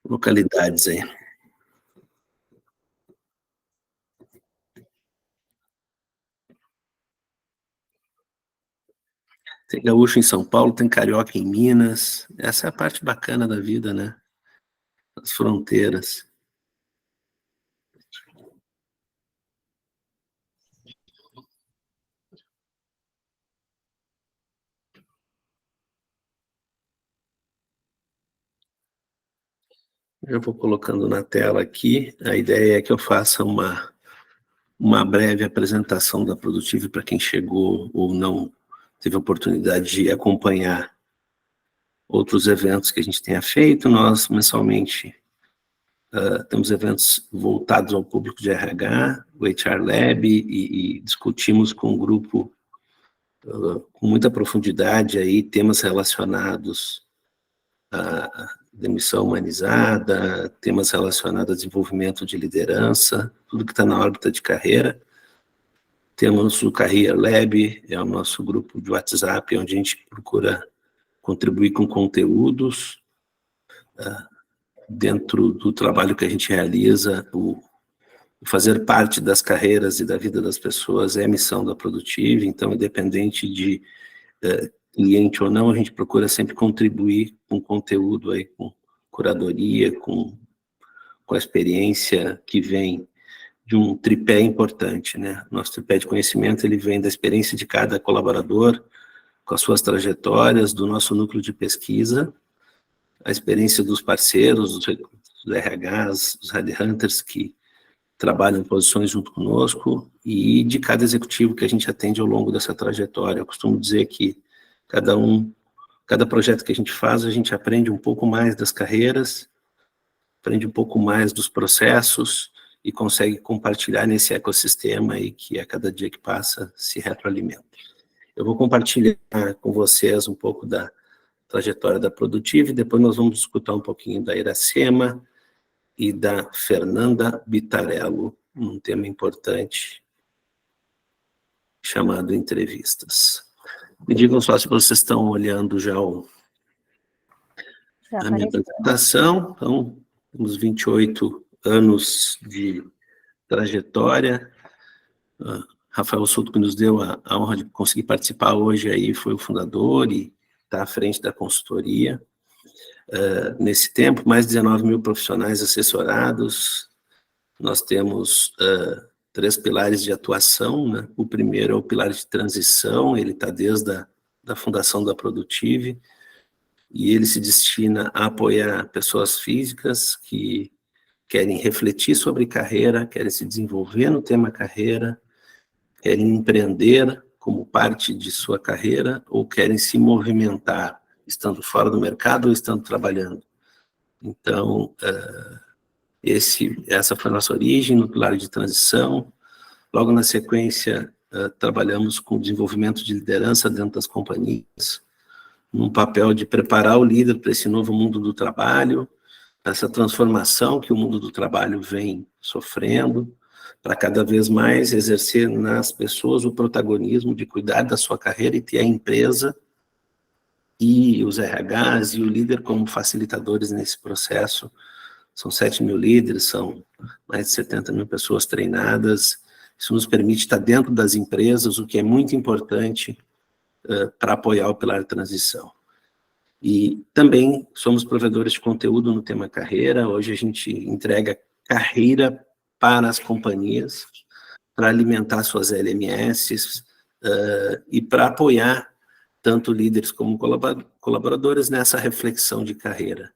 localidades aí. Tem gaúcho em São Paulo, tem carioca em Minas. Essa é a parte bacana da vida, né? As fronteiras. Eu vou colocando na tela aqui. A ideia é que eu faça uma breve apresentação da Produtive para quem chegou ou não teve a oportunidade de acompanhar outros eventos que a gente tenha feito. Nós, mensalmente, temos eventos voltados ao público de RH, o HR Lab, e discutimos com o grupo com muita profundidade aí temas relacionados à demissão humanizada, temas relacionados a desenvolvimento de liderança, tudo que está na órbita de carreira. Temos o Career Lab, é o nosso grupo de WhatsApp, onde a gente procura contribuir com conteúdos dentro do trabalho que a gente realiza. O fazer parte das carreiras e da vida das pessoas é a missão da Produtive, então, independente de cliente ou não, a gente procura sempre contribuir com conteúdo, aí, com curadoria, com a experiência que vem de um tripé importante, né? Nosso tripé de conhecimento, ele vem da experiência de cada colaborador, com as suas trajetórias, do nosso núcleo de pesquisa, a experiência dos parceiros, dos RHs, os headhunters que trabalham em posições junto conosco, e de cada executivo que a gente atende ao longo dessa trajetória. Eu costumo dizer que cada projeto que a gente aprende um pouco mais das carreiras, aprende um pouco mais dos processos e consegue compartilhar nesse ecossistema aí que a cada dia que passa se retroalimenta. Eu vou compartilhar com vocês um pouco da trajetória da Produtive, depois nós vamos escutar um pouquinho da Iracema e da Fernanda Bitarello, um tema importante chamado entrevistas. Me digam só se vocês estão olhando já a minha apresentação. Então, temos 28 anos de trajetória. Rafael Souto, que nos deu a honra de conseguir participar hoje, aí foi o fundador e está à frente da consultoria. Nesse tempo, mais de 19 mil profissionais assessorados. Nós temos 3 pilares de atuação, né? O primeiro é o pilar de transição, ele está desde a fundação da Produtive, e ele se destina a apoiar pessoas físicas que querem refletir sobre carreira, querem se desenvolver no tema carreira, querem empreender como parte de sua carreira, ou querem se movimentar, estando fora do mercado ou estando trabalhando. Então, essa foi a nossa origem no pilar de transição. Logo na sequência, trabalhamos com o desenvolvimento de liderança dentro das companhias, num papel de preparar o líder para esse novo mundo do trabalho, essa transformação que o mundo do trabalho vem sofrendo, para cada vez mais exercer nas pessoas o protagonismo de cuidar da sua carreira e ter a empresa e os RHs e o líder como facilitadores nesse processo. São 7 mil líderes, são mais de 70 mil pessoas treinadas. Isso nos permite estar dentro das empresas, o que é muito importante para apoiar o pilar de transição. E também somos provedores de conteúdo no tema carreira. Hoje a gente entrega carreira para as companhias, para alimentar suas LMS e para apoiar tanto líderes como colaboradores nessa reflexão de carreira.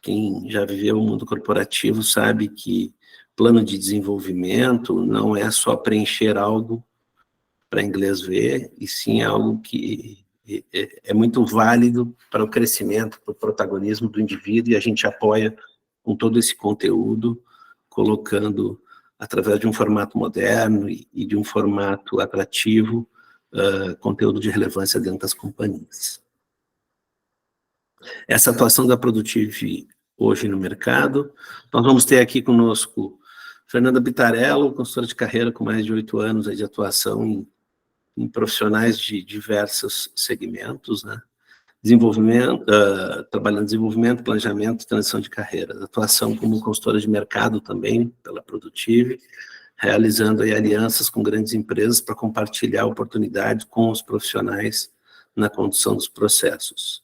Quem já viveu o mundo corporativo sabe que plano de desenvolvimento não é só preencher algo para inglês ver, e sim algo que é muito válido para o crescimento, para o protagonismo do indivíduo, e a gente apoia com todo esse conteúdo, colocando, através de um formato moderno e de um formato atrativo, conteúdo de relevância dentro das companhias. Essa atuação da Produtive hoje no mercado. Nós vamos ter aqui conosco Fernanda Bitarello, consultora de carreira com mais de 8 anos de atuação em profissionais de diversos segmentos, né? desenvolvimento, trabalhando em desenvolvimento, planejamento e transição de carreira, atuação como consultora de mercado também, pela Produtive, realizando aí alianças com grandes empresas para compartilhar oportunidades com os profissionais na condução dos processos.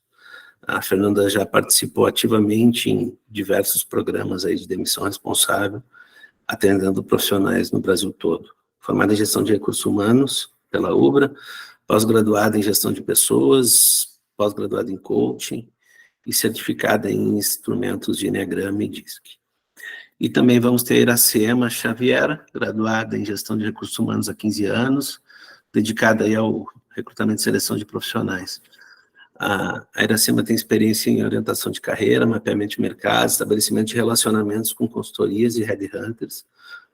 A Fernanda já participou ativamente em diversos programas aí de demissão responsável, atendendo profissionais no Brasil todo. Formada em gestão de recursos humanos pela UBRA, pós-graduada em gestão de pessoas, pós-graduada em coaching e certificada em instrumentos de Enneagrama e DISC. E também vamos ter a Iracema Xavier, graduada em gestão de recursos humanos há 15 anos, dedicada aí ao recrutamento e seleção de profissionais. A Iracema tem experiência em orientação de carreira, mapeamento de mercado, estabelecimento de relacionamentos com consultorias e headhunters,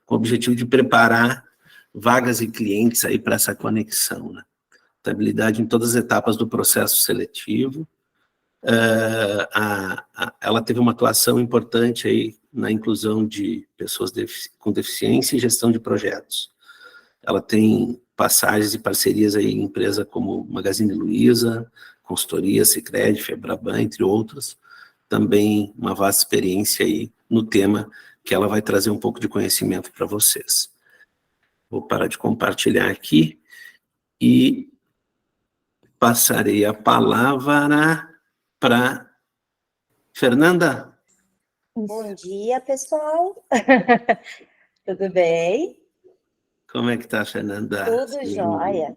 com o objetivo de preparar vagas e clientes aí para essa conexão, né? Estabilidade em todas as etapas do processo seletivo. Ela teve uma atuação importante aí na inclusão de pessoas com deficiência e gestão de projetos. Ela tem passagens e parcerias aí em empresas como Magazine Luiza, Consultoria, Sicredi, Febraban, entre outros. Também uma vasta experiência aí no tema que ela vai trazer um pouco de conhecimento para vocês. Vou parar de compartilhar aqui e passarei a palavra para Fernanda. Bom dia, pessoal. Tudo bem? Como é que tá, Fernanda? Tudo jóia.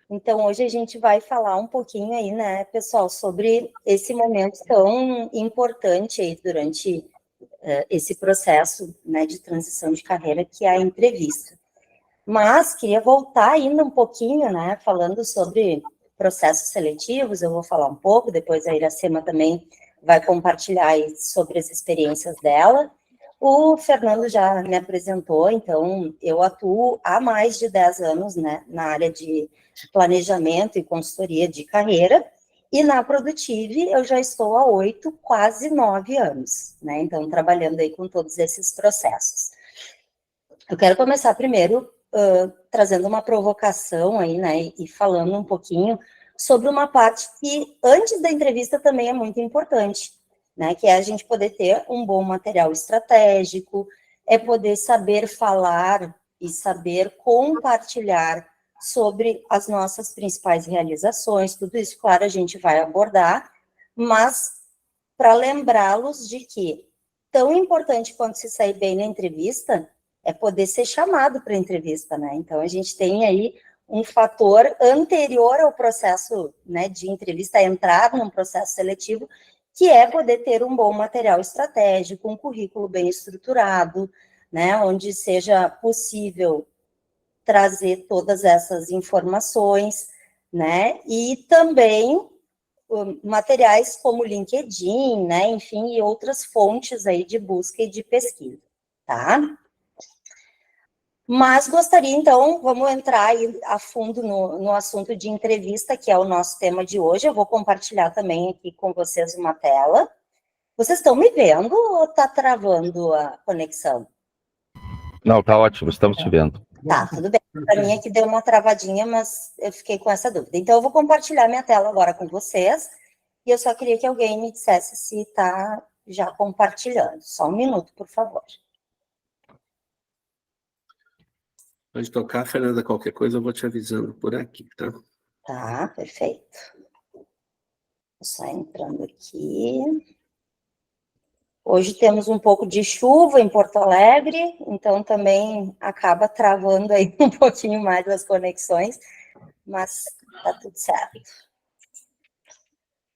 Então, hoje a gente vai falar um pouquinho aí, né, pessoal, sobre esse momento tão importante aí durante esse processo, né, de transição de carreira, que é a entrevista. Mas queria voltar ainda um pouquinho, né, falando sobre processos seletivos, eu vou falar um pouco, depois a Iracema também vai compartilhar aí sobre as experiências dela. O Fernando já me apresentou, então eu atuo há mais de 10 anos, né, na área de planejamento e consultoria de carreira, e na Produtive eu já estou há 8, quase 9 anos, né, então trabalhando aí com todos esses processos. Eu quero começar primeiro trazendo uma provocação aí, né, e falando um pouquinho sobre uma parte que antes da entrevista também é muito importante, né, que é a gente poder ter um bom material estratégico, é poder saber falar e saber compartilhar sobre as nossas principais realizações, tudo isso, claro, a gente vai abordar, mas para lembrá-los de que tão importante quanto se sair bem na entrevista é poder ser chamado para a entrevista, né? Então, a gente tem aí um fator anterior ao processo, né, de entrevista, a entrar num processo seletivo, que é poder ter um bom material estratégico, um currículo bem estruturado, né, onde seja possível trazer todas essas informações, né, e também materiais como LinkedIn, né, enfim, e outras fontes aí de busca e de pesquisa, tá? Mas gostaria, então, vamos entrar aí a fundo no assunto de entrevista, que é o nosso tema de hoje. Eu vou compartilhar também aqui com vocês uma tela. Vocês estão me vendo ou está travando a conexão? Não, tá ótimo, estamos te vendo. Tá, tudo bem. Para mim aqui deu uma travadinha, mas eu fiquei com essa dúvida. Então, eu vou compartilhar minha tela agora com vocês, e eu só queria que alguém me dissesse se está já compartilhando. Só um minuto, por favor. Pode tocar, Fernanda, qualquer coisa eu vou te avisando por aqui, tá? Tá, perfeito. Só entrando aqui. Hoje temos um pouco de chuva em Porto Alegre, então também acaba travando aí um pouquinho mais as conexões, mas tá tudo certo.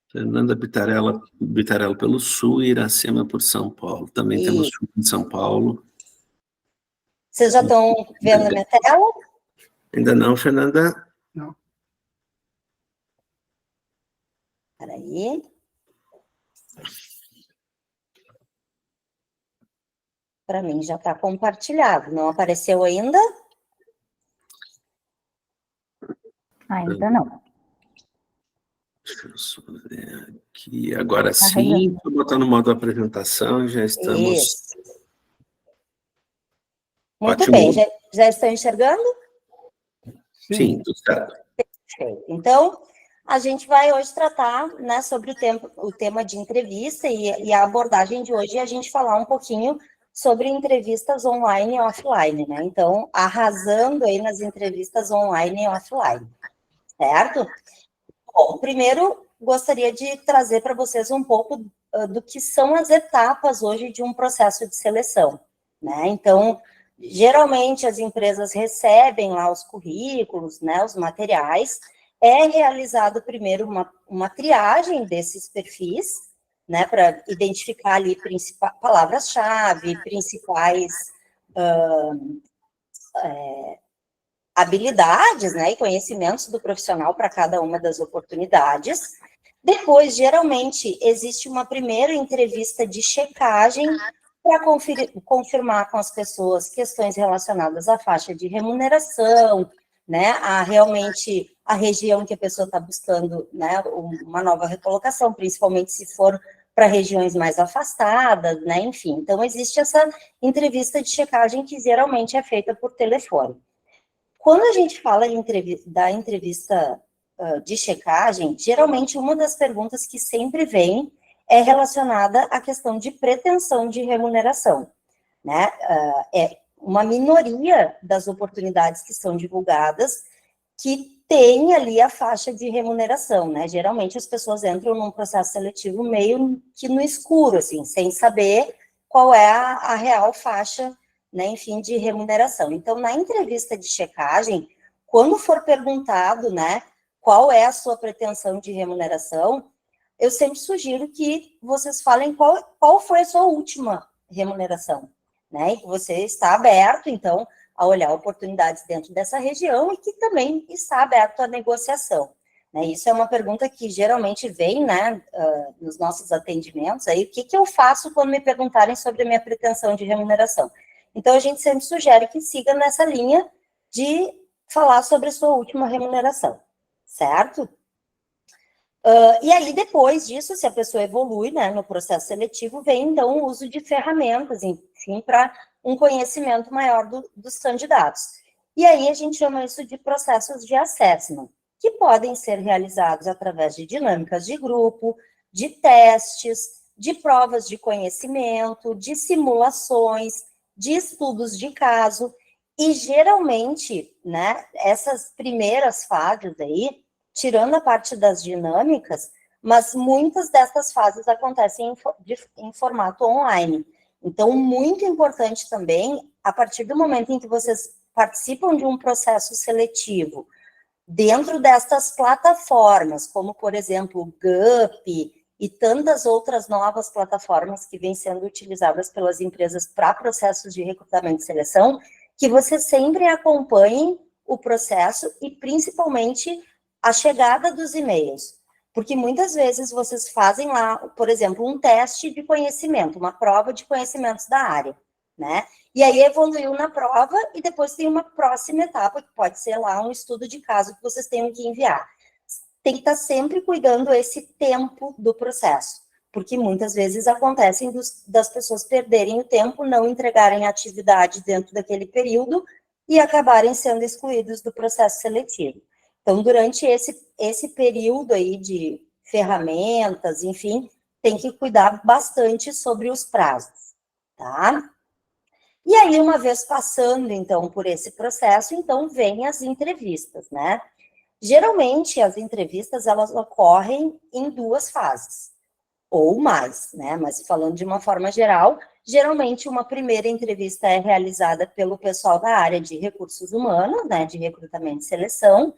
Fernanda Bitarello pelo Sul e Iracema por São Paulo. Também temos chuva em São Paulo. Vocês já estão vendo a minha tela? Ainda não, Fernanda? Não. Espera aí. Para mim já está compartilhado. Não apareceu ainda? Ainda não. Deixa eu só ver aqui. Agora sim, estou botando no modo apresentação, já estamos... Isso. Muito Ótimo. bem, já estão enxergando? Sim, tudo certo. Perfeito. Então, A gente vai hoje tratar, né, sobre o tema de entrevista e a abordagem de hoje é a gente falar um pouquinho sobre entrevistas online e offline, né? Então, arrasando aí nas entrevistas online e offline, certo? Bom, primeiro, gostaria de trazer para vocês um pouco do que são as etapas hoje de um processo de seleção, né? Então, geralmente as empresas recebem lá os currículos, né, os materiais, é realizado primeiro uma triagem desses perfis, né, para identificar ali palavras-chave, principais habilidades, né, e conhecimentos do profissional para cada uma das oportunidades. Depois, geralmente, existe uma primeira entrevista de checagem para confirmar com as pessoas questões relacionadas à faixa de remuneração, né, realmente a região que a pessoa está buscando, né, uma nova recolocação, principalmente se for para regiões mais afastadas, né, enfim. Então, existe essa entrevista de checagem que geralmente é feita por telefone. Quando a gente fala da entrevista de checagem, geralmente uma das perguntas que sempre vem é relacionada à questão de pretensão de remuneração, né? É uma minoria das oportunidades que são divulgadas que tem ali a faixa de remuneração, né? Geralmente as pessoas entram num processo seletivo meio que no escuro, assim, sem saber qual é a real faixa, né, enfim, de remuneração. Então, na entrevista de checagem, quando for perguntado, né, qual é a sua pretensão de remuneração, eu sempre sugiro que vocês falem qual foi a sua última remuneração, né, e que você está aberto, então, a olhar oportunidades dentro dessa região e que também está aberto à negociação. Né, isso é uma pergunta que geralmente vem, né, nos nossos atendimentos, aí, o que eu faço quando me perguntarem sobre a minha pretensão de remuneração? Então, a gente sempre sugere que siga nessa linha de falar sobre a sua última remuneração, certo? E aí, depois disso, se a pessoa evolui, né, no processo seletivo, vem, então, o uso de ferramentas, enfim, para um conhecimento maior dos candidatos. E aí, a gente chama isso de processos de assessment, que podem ser realizados através de dinâmicas de grupo, de testes, de provas de conhecimento, de simulações, de estudos de caso, e geralmente, né, essas primeiras fases aí, tirando a parte das dinâmicas, mas muitas dessas fases acontecem em formato online. Então, muito importante também, a partir do momento em que vocês participam de um processo seletivo, dentro destas plataformas, como, por exemplo, o GUP, e tantas outras novas plataformas que vêm sendo utilizadas pelas empresas para processos de recrutamento e seleção, que vocês sempre acompanhem o processo e, principalmente, a chegada dos e-mails. Porque muitas vezes vocês fazem lá, por exemplo, um teste de conhecimento, uma prova de conhecimentos da área, né? E aí evoluiu na prova e depois tem uma próxima etapa, que pode ser lá um estudo de caso que vocês tenham que enviar. Tem que estar sempre cuidando esse tempo do processo, porque muitas vezes acontecem das pessoas perderem o tempo, não entregarem a atividade dentro daquele período e acabarem sendo excluídos do processo seletivo. Então, durante esse período aí de ferramentas, enfim, tem que cuidar bastante sobre os prazos, tá? E aí, uma vez passando, então, por esse processo, então, vem as entrevistas, né? Geralmente, as entrevistas, elas ocorrem em 2 fases, ou mais, né? Mas falando de uma forma geral, geralmente uma primeira entrevista é realizada pelo pessoal da área de recursos humanos, né? De recrutamento e seleção.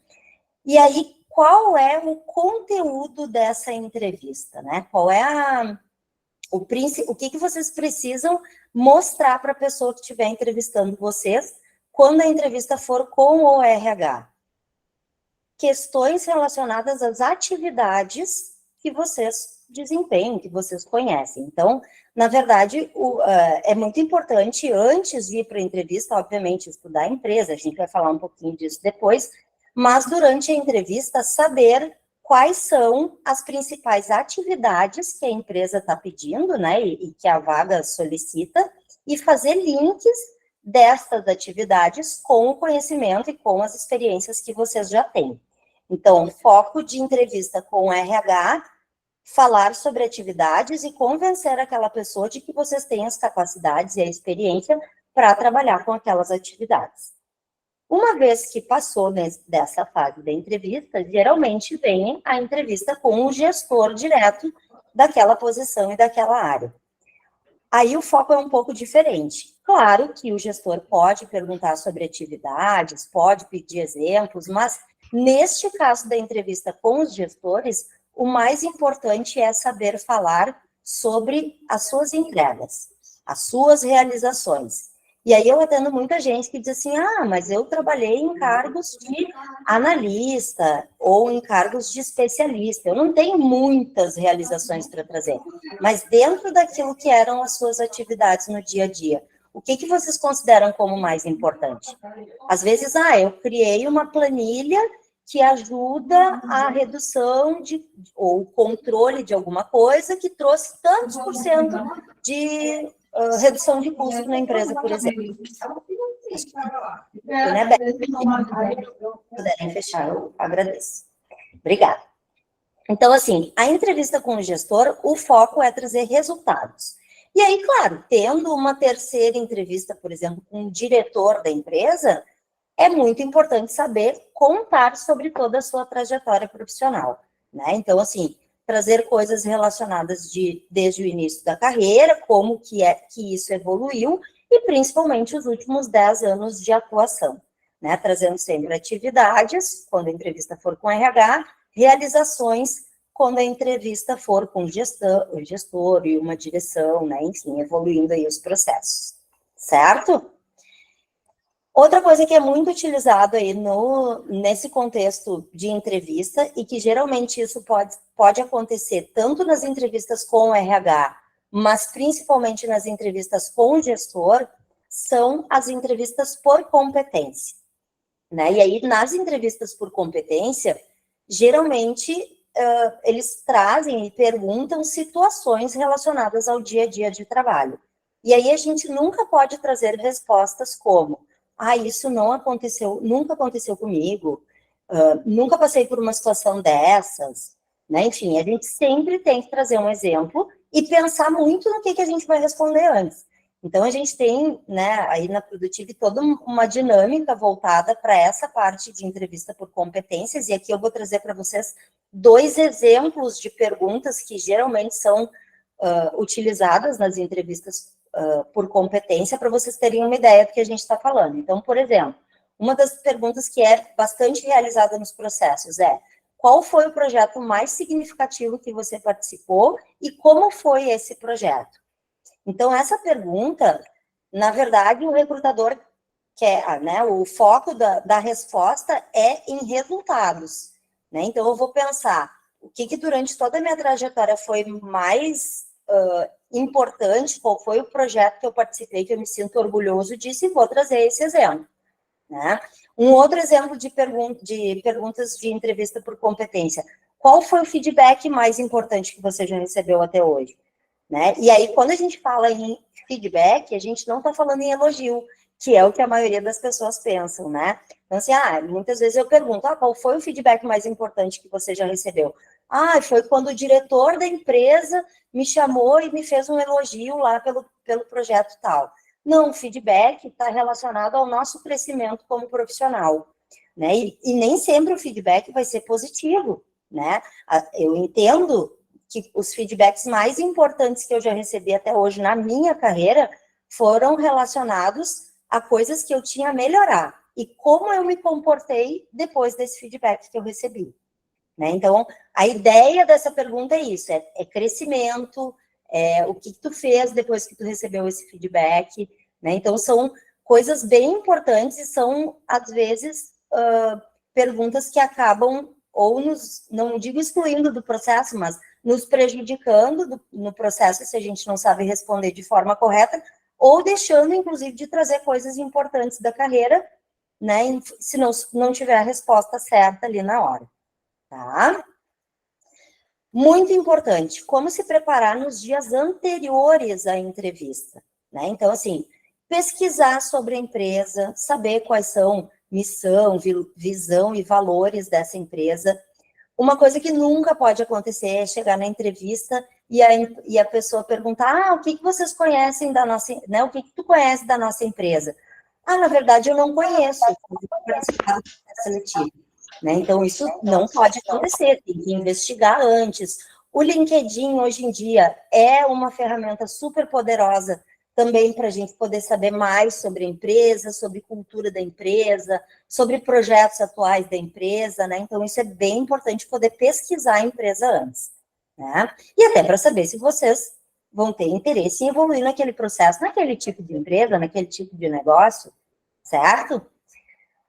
E aí, qual é o conteúdo dessa entrevista, né? Qual é o que vocês precisam mostrar para a pessoa que estiver entrevistando vocês quando a entrevista for com o RH? Questões relacionadas às atividades que vocês desempenham, que vocês conhecem. Então, na verdade, é muito importante, antes de ir para a entrevista, obviamente, estudar a empresa, a gente vai falar um pouquinho disso depois, mas durante a entrevista, saber quais são as principais atividades que a empresa está pedindo, né, e que a vaga solicita, e fazer links dessas atividades com o conhecimento e com as experiências que vocês já têm. Então, foco de entrevista com o RH, falar sobre atividades e convencer aquela pessoa de que vocês têm as capacidades e a experiência para trabalhar com aquelas atividades. Uma vez que passou dessa fase da entrevista, geralmente vem a entrevista com o gestor direto daquela posição e daquela área. Aí o foco é um pouco diferente. Claro que o gestor pode perguntar sobre atividades, pode pedir exemplos, mas neste caso da entrevista com os gestores, o mais importante é saber falar sobre as suas entregas, as suas realizações. E aí eu atendo muita gente que diz assim, mas eu trabalhei em cargos de analista ou em cargos de especialista, eu não tenho muitas realizações para trazer, mas dentro daquilo que eram as suas atividades no dia a dia, o que vocês consideram como mais importante? Às vezes, eu criei uma planilha que ajuda a redução ou controle de alguma coisa que trouxe tantos por cento de redução de custo na empresa, por exemplo. Né, Beth? Se puderem fechar, eu agradeço. Obrigada. Então, assim, a entrevista com o gestor, o foco é trazer resultados. E aí, claro, tendo uma terceira entrevista, por exemplo, com o diretor da empresa, é muito importante saber contar sobre toda a sua trajetória profissional, né? Então, assim, trazer coisas relacionadas desde o início da carreira, como que isso evoluiu, e principalmente os últimos 10 anos de atuação, né? Trazendo sempre atividades, quando a entrevista for com RH, realizações, quando a entrevista for com o gestor e uma direção, né? Enfim, evoluindo aí os processos, certo? Outra coisa que é muito utilizado aí nesse contexto de entrevista, e que geralmente isso pode acontecer tanto nas entrevistas com o RH, mas principalmente nas entrevistas com o gestor, são as entrevistas por competência, né? E aí, nas entrevistas por competência, geralmente, eles trazem e perguntam situações relacionadas ao dia a dia de trabalho. E aí, a gente nunca pode trazer respostas como isso não aconteceu, nunca aconteceu comigo, nunca passei por uma situação dessas, né? Enfim, a gente sempre tem que trazer um exemplo e pensar muito no que a gente vai responder antes. Então, a gente tem, né, aí na Produtive toda uma dinâmica voltada para essa parte de entrevista por competências, e aqui eu vou trazer para vocês 2 exemplos de perguntas que geralmente são utilizadas nas entrevistas por competência, para vocês terem uma ideia do que a gente está falando. Então, por exemplo, uma das perguntas que é bastante realizada nos processos é: qual foi o projeto mais significativo que você participou e como foi esse projeto? Então, essa pergunta, na verdade, o recrutador quer, né, o foco da resposta é em resultados, né? Então, eu vou pensar o que durante toda a minha trajetória foi mais importante, qual foi o projeto que eu participei, que eu me sinto orgulhoso disso, e vou trazer esse exemplo, né? Um outro exemplo de perguntas de entrevista por competência: qual foi o feedback mais importante que você já recebeu até hoje? Né? E aí, quando a gente fala em feedback, a gente não está falando em elogio, que é o que a maioria das pessoas pensam, né? Então, assim, muitas vezes eu pergunto, qual foi o feedback mais importante que você já recebeu? Foi quando o diretor da empresa me chamou e me fez um elogio lá pelo projeto tal. Não, o feedback está relacionado ao nosso crescimento como profissional, né? E nem sempre o feedback vai ser positivo, né? Eu entendo que os feedbacks mais importantes que eu já recebi até hoje na minha carreira foram relacionados a coisas que eu tinha a melhorar e como eu me comportei depois desse feedback que eu recebi, né? Então, a ideia dessa pergunta é isso, é crescimento, o que tu fez depois que tu recebeu esse feedback, né? Então, são coisas bem importantes e são, às vezes, perguntas que acabam ou não digo excluindo do processo, mas nos prejudicando no processo se a gente não sabe responder de forma correta, ou deixando, inclusive, de trazer coisas importantes da carreira, né, se não tiver a resposta certa ali na hora, tá? Muito importante, como se preparar nos dias anteriores à entrevista, né? Então, assim, pesquisar sobre a empresa, saber quais são missão, visão e valores dessa empresa. Uma coisa que nunca pode acontecer é chegar na entrevista e a pessoa perguntar, o que vocês conhecem da nossa, né, o que tu conhece da nossa empresa? Na verdade, eu não conheço, seletivo, né? Então, isso não pode acontecer, tem que investigar antes. O LinkedIn, hoje em dia, é uma ferramenta super poderosa também para a gente poder saber mais sobre a empresa, sobre cultura da empresa, sobre projetos atuais da empresa, né? Então, isso é bem importante poder pesquisar a empresa antes, né? E até para saber se vocês vão ter interesse em evoluir naquele processo, naquele tipo de empresa, naquele tipo de negócio, certo?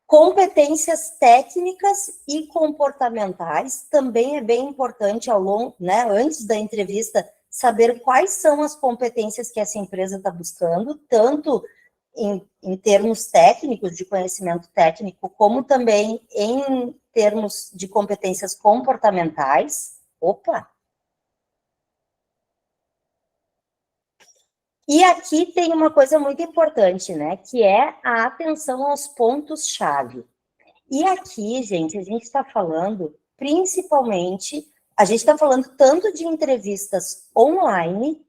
Competências técnicas e comportamentais também é bem importante ao longo, né, antes da entrevista, saber quais são as competências que essa empresa está buscando, tanto em termos técnicos, de conhecimento técnico, como também em termos de competências comportamentais. Opa! E aqui tem uma coisa muito importante, né, que é a atenção aos pontos-chave. E aqui, gente, a gente está falando, principalmente, a gente está falando tanto de entrevistas online,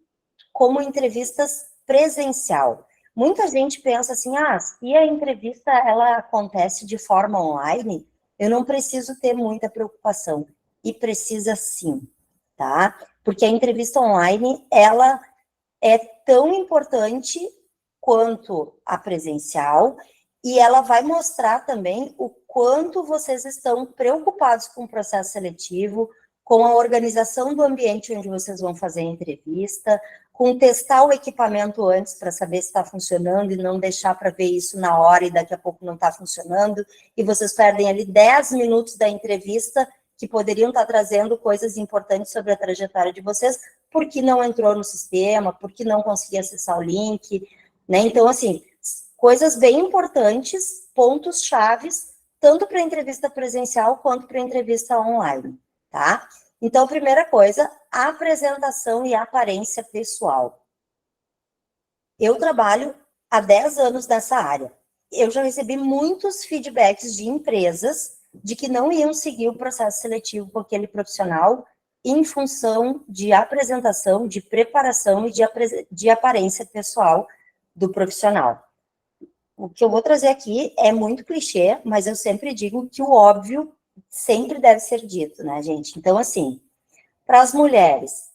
como entrevistas presencial. Muita gente pensa assim, se a entrevista ela acontece de forma online, eu não preciso ter muita preocupação. E precisa sim, tá? Porque a entrevista online, ela é tão importante quanto a presencial, e ela vai mostrar também o quanto vocês estão preocupados com o processo seletivo, com a organização do ambiente onde vocês vão fazer a entrevista, com testar o equipamento antes para saber se está funcionando e não deixar para ver isso na hora e daqui a pouco não está funcionando, e vocês perdem ali 10 minutos da entrevista que poderiam estar trazendo coisas importantes sobre a trajetória de vocês, porque não entrou no sistema, porque não conseguia acessar o link, né? Então, assim, coisas bem importantes, pontos chaves, tanto para a entrevista presencial quanto para a entrevista online, tá? Então, primeira coisa, a apresentação e a aparência pessoal. Eu trabalho há 10 anos nessa área. Eu já recebi muitos feedbacks de empresas de que não iam seguir o processo seletivo com aquele profissional em função de apresentação, de preparação e de aparência pessoal do profissional. O que eu vou trazer aqui é muito clichê, mas eu sempre digo que o óbvio sempre deve ser dito, né, gente? Então, assim, para as mulheres,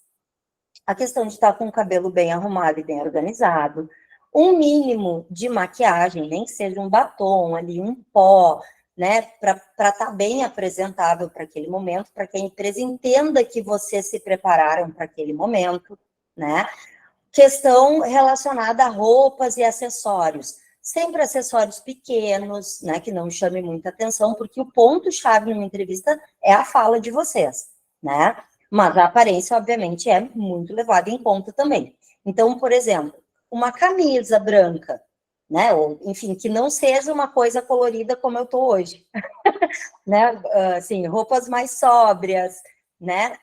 a questão de estar com o cabelo bem arrumado e bem organizado, um mínimo de maquiagem, nem que seja um batom ali, um pó, né, para estar bem apresentável para aquele momento, para que a empresa entenda que vocês se prepararam para aquele momento, né? Questão relacionada a roupas e acessórios. Sempre acessórios pequenos, né, que não chamem muita atenção, porque o ponto-chave numa entrevista é a fala de vocês, né? Mas a aparência, obviamente, é muito levada em conta também. Então, por exemplo, uma camisa branca, né? Ou, enfim, que não seja uma coisa colorida como eu estou hoje, né? Assim, roupas mais sóbrias, né?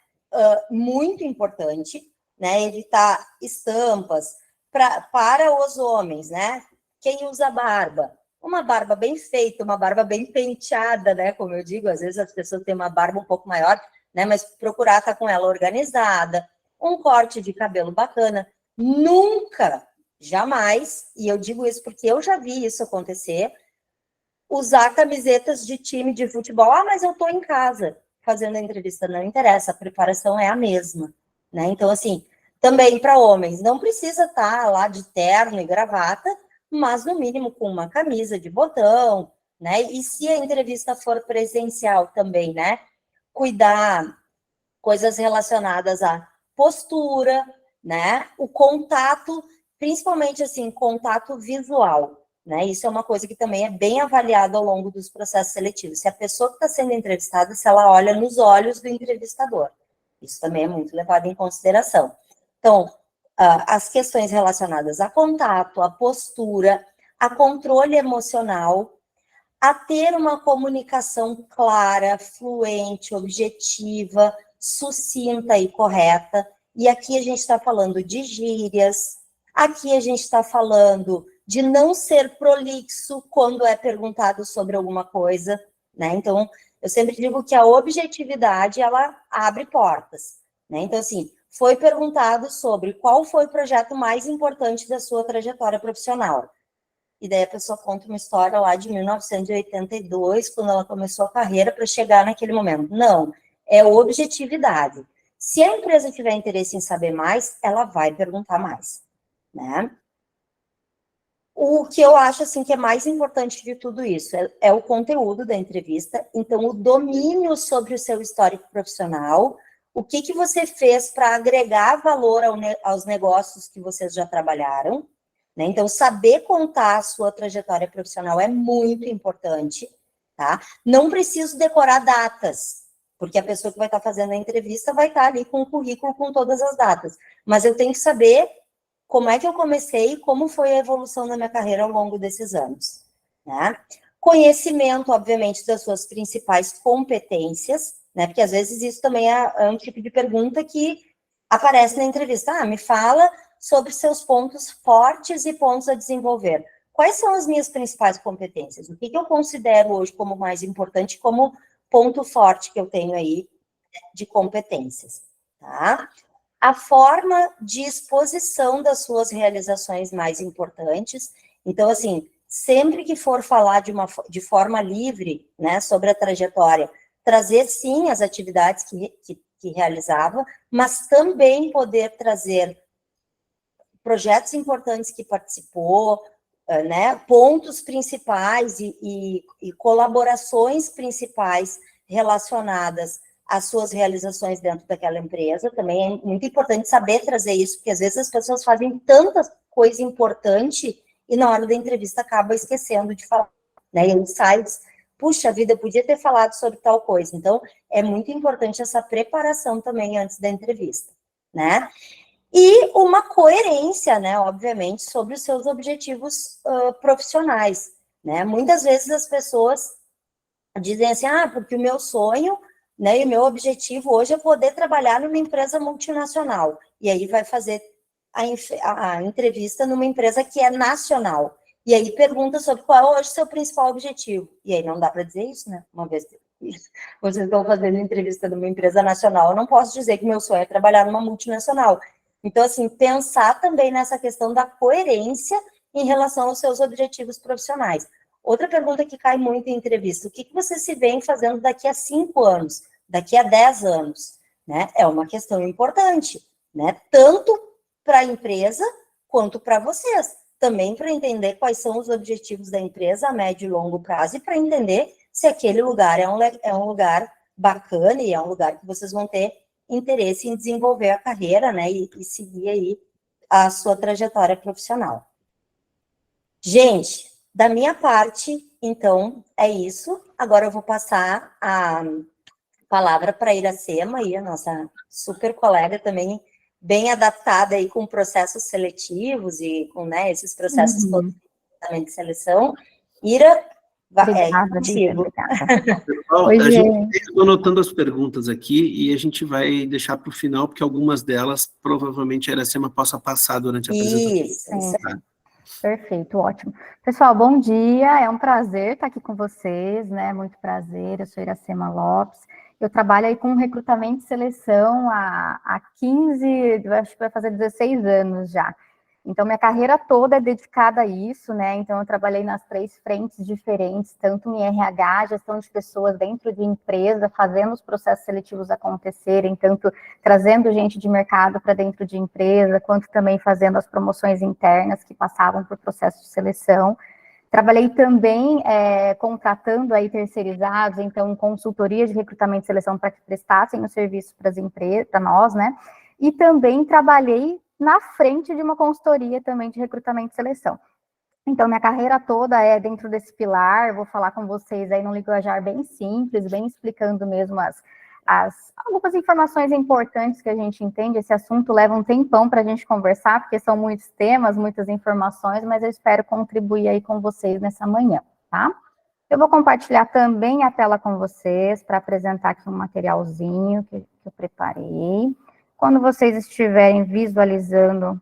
Muito importante, né? Evitar estampas para os homens, né? Quem usa barba? Uma barba bem feita, uma barba bem penteada, né? Como eu digo, às vezes as pessoas têm uma barba um pouco maior, né? Mas procurar estar com ela organizada, um corte de cabelo bacana. Nunca, jamais, e eu digo isso porque eu já vi isso acontecer, usar camisetas de time de futebol. Mas eu estou em casa fazendo a entrevista, não interessa, a preparação é a mesma, né? Então, assim, também para homens, não precisa estar lá de terno e gravata, mas no mínimo com uma camisa de botão, né? E se a entrevista for presencial também, né? Cuidar coisas relacionadas à postura, né? O contato, principalmente assim, contato visual, né? Isso é uma coisa que também é bem avaliado ao longo dos processos seletivos. Se a pessoa que está sendo entrevistada, se ela olha nos olhos do entrevistador. Isso também é muito levado em consideração. Então, as questões relacionadas a contato, a postura, a controle emocional, a ter uma comunicação clara, fluente, objetiva, sucinta e correta. E aqui a gente está falando de gírias, aqui a gente está falando de não ser prolixo quando é perguntado sobre alguma coisa, né? Então, eu sempre digo que a objetividade, ela abre portas, né? Então, assim, foi perguntado sobre qual foi o projeto mais importante da sua trajetória profissional. E daí a pessoa conta uma história lá de 1982, quando ela começou a carreira, para chegar naquele momento. Não, é objetividade. Se a empresa tiver interesse em saber mais, ela vai perguntar mais, né? O que eu acho, assim, que é mais importante de tudo isso é o conteúdo da entrevista, então o domínio sobre o seu histórico profissional, o que você fez para agregar valor aos negócios que vocês já trabalharam, né? Então, saber contar a sua trajetória profissional é muito importante, tá? Não preciso decorar datas, porque a pessoa que vai estar fazendo a entrevista vai estar ali com o currículo com todas as datas, mas eu tenho que saber como é que eu comecei e como foi a evolução da minha carreira ao longo desses anos, né? Conhecimento, obviamente, das suas principais competências, né? Porque às vezes isso também é um tipo de pergunta que aparece na entrevista. Ah, me fala sobre seus pontos fortes e pontos a desenvolver. Quais são as minhas principais competências? O que eu considero hoje como mais importante, como ponto forte que eu tenho aí de competências, tá? A forma de exposição das suas realizações mais importantes. Então, assim, sempre que for falar de forma livre, né, sobre a trajetória, trazer, sim, as atividades que realizava, mas também poder trazer projetos importantes que participou, né, pontos principais e colaborações principais relacionadas às suas realizações dentro daquela empresa. Também é muito importante saber trazer isso, porque às vezes as pessoas fazem tanta coisa importante e na hora da entrevista acaba esquecendo de falar, né, e aí sai, puxa vida, eu podia ter falado sobre tal coisa. Então, é muito importante essa preparação também antes da entrevista, né? E uma coerência, né, obviamente, sobre os seus objetivos profissionais, né? Muitas vezes as pessoas dizem assim, porque o meu sonho, né, e o meu objetivo hoje é poder trabalhar numa empresa multinacional. E aí vai fazer a entrevista numa empresa que é nacional. E aí pergunta sobre qual é hoje o seu principal objetivo. E aí não dá para dizer isso, né? Uma vez vocês estão fazendo entrevista numa empresa nacional, eu não posso dizer que meu sonho é trabalhar numa multinacional. Então, assim, pensar também nessa questão da coerência em relação aos seus objetivos profissionais. Outra pergunta que cai muito em entrevista, o que você se vê fazendo daqui a 5 anos, daqui a 10 anos? Né? É uma questão importante, né? Tanto para a empresa quanto para vocês. Também para entender quais são os objetivos da empresa a médio e longo prazo e para entender se aquele lugar é um lugar bacana e é um lugar que vocês vão ter interesse em desenvolver a carreira, né, e seguir aí a sua trajetória profissional. Gente, da minha parte, então, é isso. Agora eu vou passar a palavra para a Iracema, aí, a nossa super colega também, bem adaptada aí com processos seletivos e com, né, esses processos todos de seleção. Ira, obrigada, contigo. Obrigada. Pessoal, Oi, a gente. gente está anotando as perguntas aqui e a gente vai deixar para o final, porque algumas delas provavelmente a Iracema possa passar durante a apresentação. Isso. Tá? Perfeito, ótimo. Pessoal, bom dia, é um prazer estar aqui com vocês, né, muito prazer, eu sou Iracema Lopes, eu trabalho aí com recrutamento e seleção há 15, acho que vai fazer 16 anos já. Então, minha carreira toda é dedicada a isso, né? Então, eu trabalhei nas 3 frentes diferentes, tanto em RH, gestão de pessoas dentro de empresa, fazendo os processos seletivos acontecerem, tanto trazendo gente de mercado para dentro de empresa, quanto também fazendo as promoções internas que passavam por processo de seleção. Trabalhei também contratando aí terceirizados, então, consultoria de recrutamento e seleção para que prestassem o serviço para as empresas, para nós, né? E também trabalhei na frente de uma consultoria também de recrutamento e seleção. Então, minha carreira toda é dentro desse pilar, vou falar com vocês aí num linguajar bem simples, bem explicando mesmo algumas informações importantes que a gente entende. Esse assunto leva um tempão para a gente conversar, porque são muitos temas, muitas informações, mas eu espero contribuir aí com vocês nessa manhã, tá? Eu vou compartilhar também a tela com vocês para apresentar aqui um materialzinho que eu preparei. Quando vocês estiverem visualizando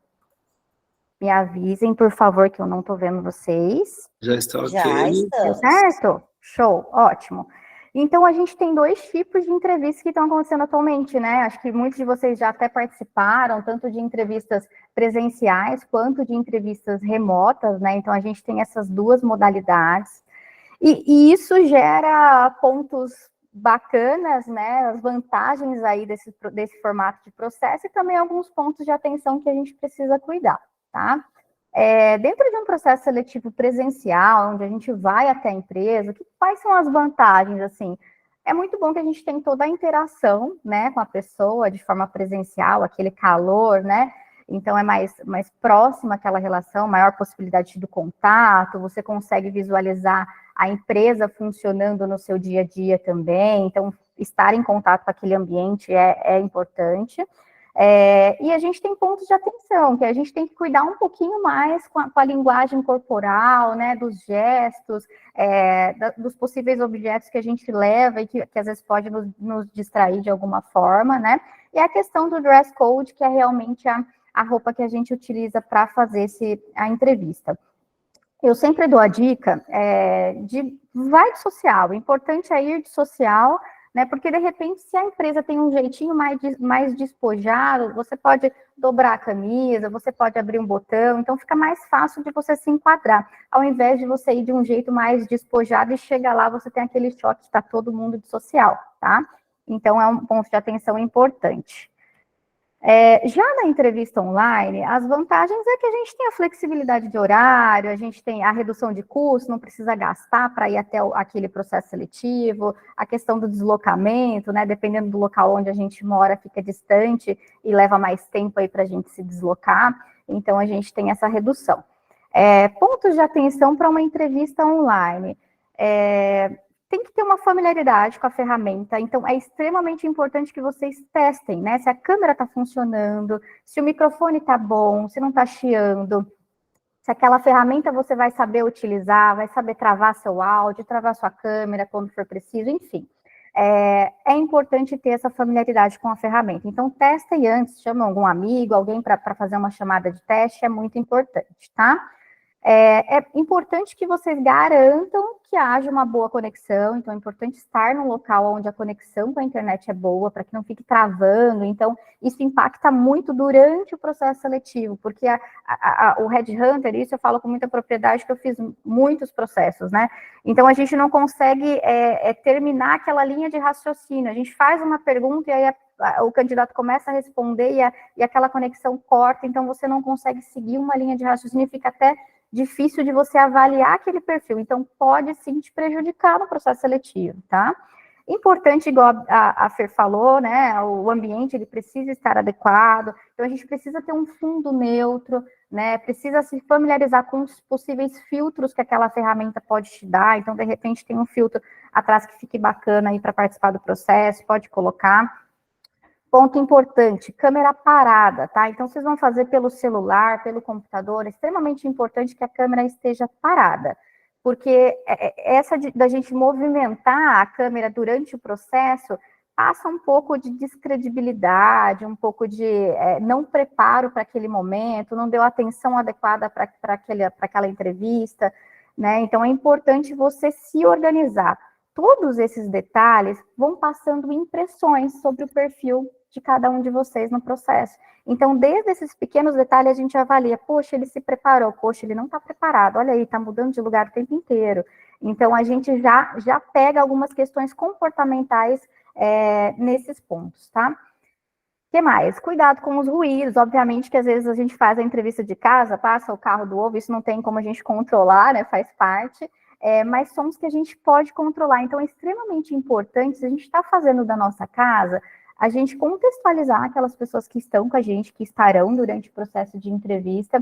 Me avisem, por favor, que eu não estou vendo vocês. Já está ok. Já Deu estamos. certo? Show, ótimo. Então, a gente tem 2 tipos de entrevistas que estão acontecendo atualmente, né? Acho que muitos de vocês já até participaram, tanto de entrevistas presenciais quanto de entrevistas remotas, né? Então, a gente tem essas 2 modalidades. E isso gera pontos bacanas, né? As vantagens aí desse formato de processo e também alguns pontos de atenção que a gente precisa cuidar, tá? Dentro de um processo seletivo presencial, onde a gente vai até a empresa, quais são as vantagens, assim? É muito bom que a gente tem toda a interação, né, com a pessoa de forma presencial, aquele calor, né? Então, é mais próxima aquela relação, maior possibilidade do contato, você consegue visualizar a empresa funcionando no seu dia a dia também, então, estar em contato com aquele ambiente é importante. E a gente tem pontos de atenção, que a gente tem que cuidar um pouquinho mais com a linguagem corporal, né, dos gestos, dos possíveis objetos que a gente leva e que às vezes pode nos distrair de alguma forma, né, e a questão do dress code, que é realmente a roupa que a gente utiliza para fazer a entrevista. Eu sempre dou a dica vai de social, o importante é ir de social, né? Porque, de repente, se a empresa tem um jeitinho mais despojado, você pode dobrar a camisa, você pode abrir um botão, então fica mais fácil de você se enquadrar, ao invés de você ir de um jeito mais despojado e chegar lá, você tem aquele choque que está todo mundo de social, tá? Então, é um ponto de atenção importante. Já na entrevista online, as vantagens é que a gente tem a flexibilidade de horário, a gente tem a redução de custo, não precisa gastar para ir até aquele processo seletivo, a questão do deslocamento, né? Dependendo do local onde a gente mora, fica distante e leva mais tempo aí para a gente se deslocar, então a gente tem essa redução. Pontos de atenção para uma entrevista online. Tem que ter uma familiaridade com a ferramenta, então é extremamente importante que vocês testem, né? Se a câmera está funcionando, se o microfone está bom, se não está chiando, se aquela ferramenta você vai saber utilizar, vai saber travar seu áudio, travar sua câmera quando for preciso, enfim. É importante ter essa familiaridade com a ferramenta. Então, testem antes, chama algum amigo, alguém para fazer uma chamada de teste, é muito importante, tá? É importante que vocês garantam que haja uma boa conexão, então é importante estar num local onde a conexão com a internet é boa, para que não fique travando, então isso impacta muito durante o processo seletivo, porque o Headhunter, isso eu falo com muita propriedade, que eu fiz muitos processos, né? Então a gente não consegue terminar aquela linha de raciocínio, a gente faz uma pergunta e aí o candidato começa a responder e aquela conexão corta, então você não consegue seguir uma linha de raciocínio e fica até difícil de você avaliar aquele perfil, então pode sim te prejudicar no processo seletivo, tá? Importante, igual a Fer falou, né, o ambiente ele precisa estar adequado, então a gente precisa ter um fundo neutro, né, precisa se familiarizar com os possíveis filtros que aquela ferramenta pode te dar, então de repente tem um filtro atrás que fique bacana aí para participar do processo, pode colocar. Ponto importante, câmera parada, tá? Então, vocês vão fazer pelo celular, pelo computador, é extremamente importante que a câmera esteja parada, porque essa da gente movimentar a câmera durante o processo passa um pouco de descredibilidade, um pouco de não preparo para aquele momento, não deu atenção adequada para aquela entrevista, né? Então, é importante você se organizar. Todos esses detalhes vão passando impressões sobre o perfil de cada um de vocês no processo. Então, desde esses pequenos detalhes, a gente avalia, poxa, ele se preparou, poxa, ele não está preparado, olha aí, está mudando de lugar o tempo inteiro. Então, a gente já pega algumas questões comportamentais nesses pontos, tá? O que mais? Cuidado com os ruídos, obviamente que às vezes a gente faz a entrevista de casa, passa o carro do ovo, isso não tem como a gente controlar, né, faz parte, mas sons que a gente pode controlar. Então, é extremamente importante, se a gente está fazendo da nossa casa, a gente contextualizar aquelas pessoas que estão com a gente, que estarão durante o processo de entrevista,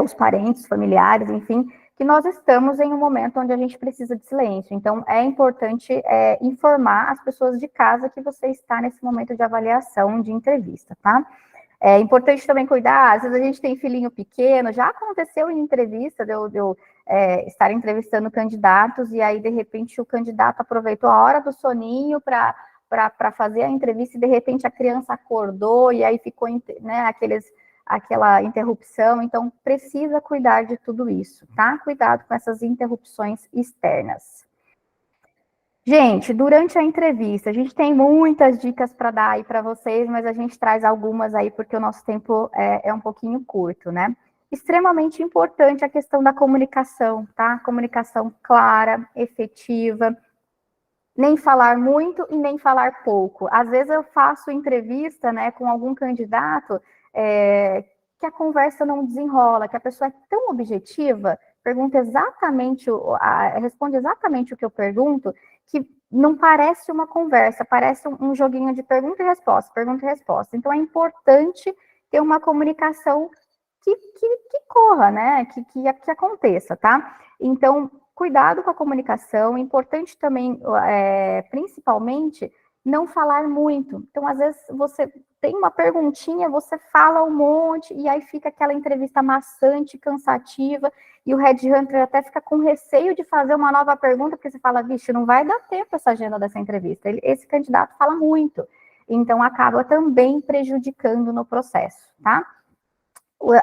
os parentes, familiares, enfim, que nós estamos em um momento onde a gente precisa de silêncio. Então, é importante informar as pessoas de casa que você está nesse momento de avaliação, de entrevista, tá? É importante também cuidar, às vezes a gente tem filhinho pequeno, já aconteceu em entrevista, de eu estar entrevistando candidatos, e aí, de repente, o candidato aproveitou a hora do soninho para fazer a entrevista, e de repente a criança acordou, e aí ficou, né, aquela interrupção, então precisa cuidar de tudo isso, tá? Cuidado com essas interrupções externas. Gente, durante a entrevista, a gente tem muitas dicas para dar aí para vocês, mas a gente traz algumas aí porque o nosso tempo é um pouquinho curto, né? Extremamente importante a questão da comunicação, tá? Comunicação clara, efetiva, nem falar muito e nem falar pouco. Às vezes eu faço entrevista, né, com algum candidato que a conversa não desenrola, que a pessoa é tão objetiva, pergunta exatamente, responde exatamente o que eu pergunto, que não parece uma conversa, parece um joguinho de pergunta e resposta, pergunta e resposta. Então é importante ter uma comunicação que corra, né, que aconteça, tá? Então, cuidado com a comunicação, importante também, principalmente, não falar muito. Então, às vezes, você tem uma perguntinha, você fala um monte, e aí fica aquela entrevista maçante, cansativa, e o headhunter até fica com receio de fazer uma nova pergunta, porque você fala, vixe, não vai dar tempo essa agenda dessa entrevista. Esse candidato fala muito. Então, acaba também prejudicando no processo, tá?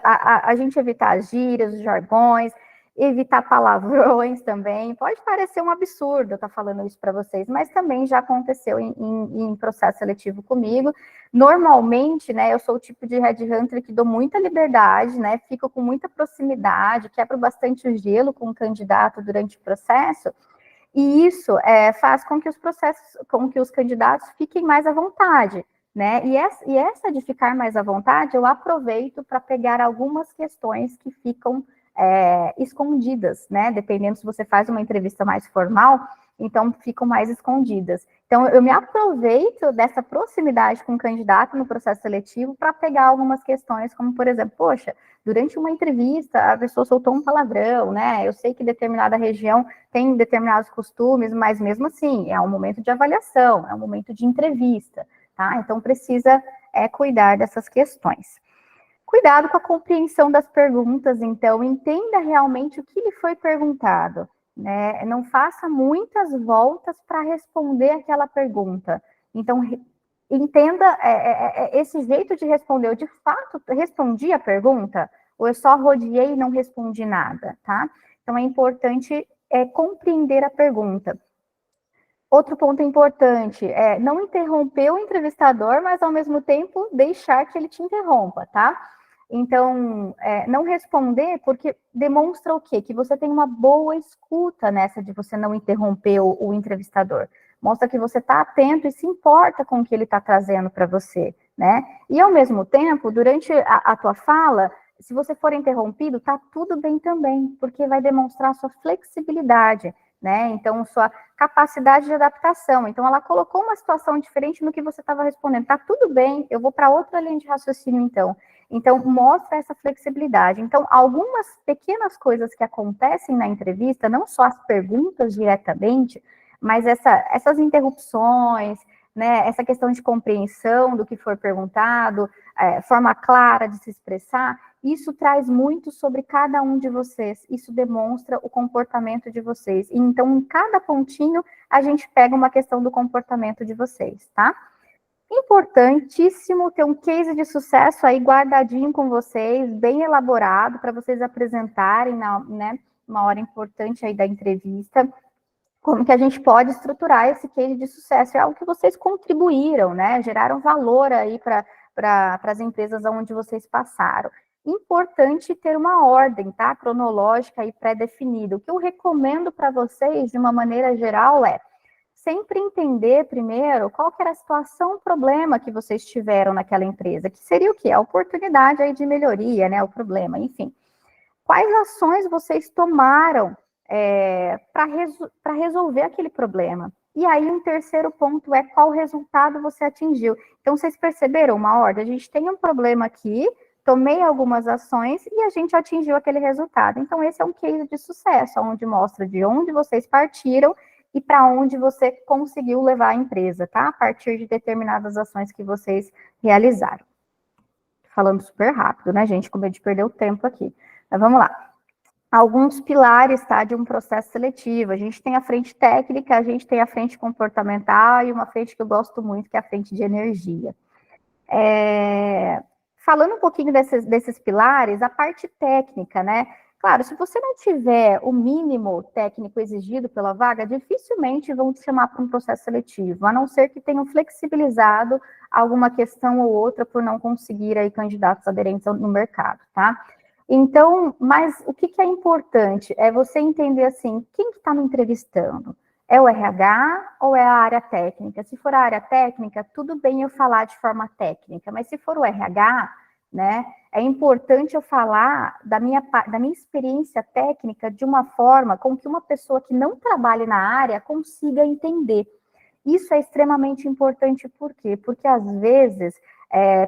A gente evitar as gírias, os jargões, evitar palavrões também. Pode parecer um absurdo eu estar falando isso para vocês, mas também já aconteceu em processo seletivo comigo. Normalmente, né, eu sou o tipo de headhunter que dou muita liberdade, né, fico com muita proximidade, quebro bastante o gelo com o candidato durante o processo, e isso faz com que os candidatos fiquem mais à vontade, né? E essa de ficar mais à vontade, eu aproveito para pegar algumas questões que ficam escondidas, né? Dependendo se você faz uma entrevista mais formal, então ficam mais escondidas. Então, eu me aproveito dessa proximidade com o candidato no processo seletivo para pegar algumas questões, como, por exemplo, poxa, durante uma entrevista, a pessoa soltou um palavrão, né? Eu sei que determinada região tem determinados costumes, mas mesmo assim, é um momento de avaliação, é um momento de entrevista, tá? Então, precisa cuidar dessas questões. Cuidado com a compreensão das perguntas, então, entenda realmente o que lhe foi perguntado, né? Não faça muitas voltas para responder aquela pergunta. Então, entenda esse jeito de responder. Eu, de fato, respondi a pergunta? Ou eu só rodeei e não respondi nada, tá? Então, é importante compreender a pergunta. Outro ponto importante é não interromper o entrevistador, mas, ao mesmo tempo, deixar que ele te interrompa, tá? Então, não responder, porque demonstra o quê? Que você tem uma boa escuta nessa de você não interromper o entrevistador. Mostra que você está atento e se importa com o que ele está trazendo para você, né? E, ao mesmo tempo, durante a tua fala, se você for interrompido, tá tudo bem também, porque vai demonstrar sua flexibilidade, né? Então, sua capacidade de adaptação. Então, ela colocou uma situação diferente no que você estava respondendo. Tá tudo bem, eu vou para outra linha de raciocínio, então. Então, mostra essa flexibilidade. Então, algumas pequenas coisas que acontecem na entrevista, não só as perguntas diretamente, mas essas interrupções, né, essa questão de compreensão do que foi perguntado, forma clara de se expressar, isso traz muito sobre cada um de vocês, isso demonstra o comportamento de vocês. E, então, em cada pontinho, a gente pega uma questão do comportamento de vocês, tá? Importantíssimo ter um case de sucesso aí guardadinho com vocês, bem elaborado, para vocês apresentarem, né, uma hora importante aí da entrevista, como que a gente pode estruturar esse case de sucesso. É algo que vocês contribuíram, né, geraram valor aí para as empresas onde vocês passaram. Importante ter uma ordem, tá, cronológica e pré-definida. O que eu recomendo para vocês, de uma maneira geral, sempre entender primeiro qual que era a situação, o problema que vocês tiveram naquela empresa, que seria o quê? A oportunidade aí de melhoria, né, o problema, enfim. Quais ações vocês tomaram para resolver aquele problema? E aí, um terceiro ponto é qual resultado você atingiu. Então, vocês perceberam uma ordem? A gente tem um problema aqui, tomei algumas ações e a gente atingiu aquele resultado. Então, esse é um case de sucesso, onde mostra de onde vocês partiram e para onde você conseguiu levar a empresa, tá? A partir de determinadas ações que vocês realizaram. Falando super rápido, né, gente? Com medo de perder o tempo aqui. Mas vamos lá. Alguns pilares, tá, de um processo seletivo. A gente tem a frente técnica, a gente tem a frente comportamental e uma frente que eu gosto muito, que é a frente de energia. falando um pouquinho desses pilares, a parte técnica, né? Claro, se você não tiver o mínimo técnico exigido pela vaga, dificilmente vão te chamar para um processo seletivo, a não ser que tenham flexibilizado alguma questão ou outra por não conseguir aí candidatos aderentes no mercado, tá? Então, mas o que é importante é você entender assim, quem que está me entrevistando? É o RH ou é a área técnica? Se for a área técnica, tudo bem eu falar de forma técnica, mas se for o RH, né, é importante eu falar da minha experiência técnica de uma forma com que uma pessoa que não trabalhe na área consiga entender. Isso é extremamente importante, por quê? Porque às vezes,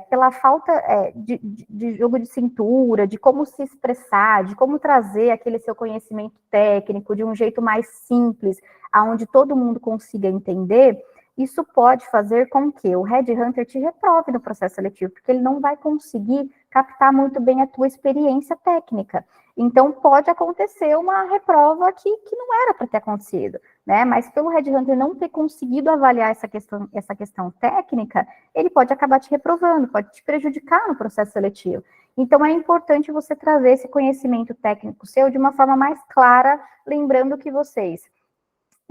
pela falta de jogo de cintura, de como se expressar, de como trazer aquele seu conhecimento técnico de um jeito mais simples, aonde todo mundo consiga entender, isso pode fazer com que o headhunter te reprove no processo seletivo, porque ele não vai conseguir captar muito bem a tua experiência técnica. Então, pode acontecer uma reprova que não era para ter acontecido, né? Mas pelo headhunter não ter conseguido avaliar essa questão técnica, ele pode acabar te reprovando, pode te prejudicar no processo seletivo. Então, é importante você trazer esse conhecimento técnico seu de uma forma mais clara, lembrando que vocês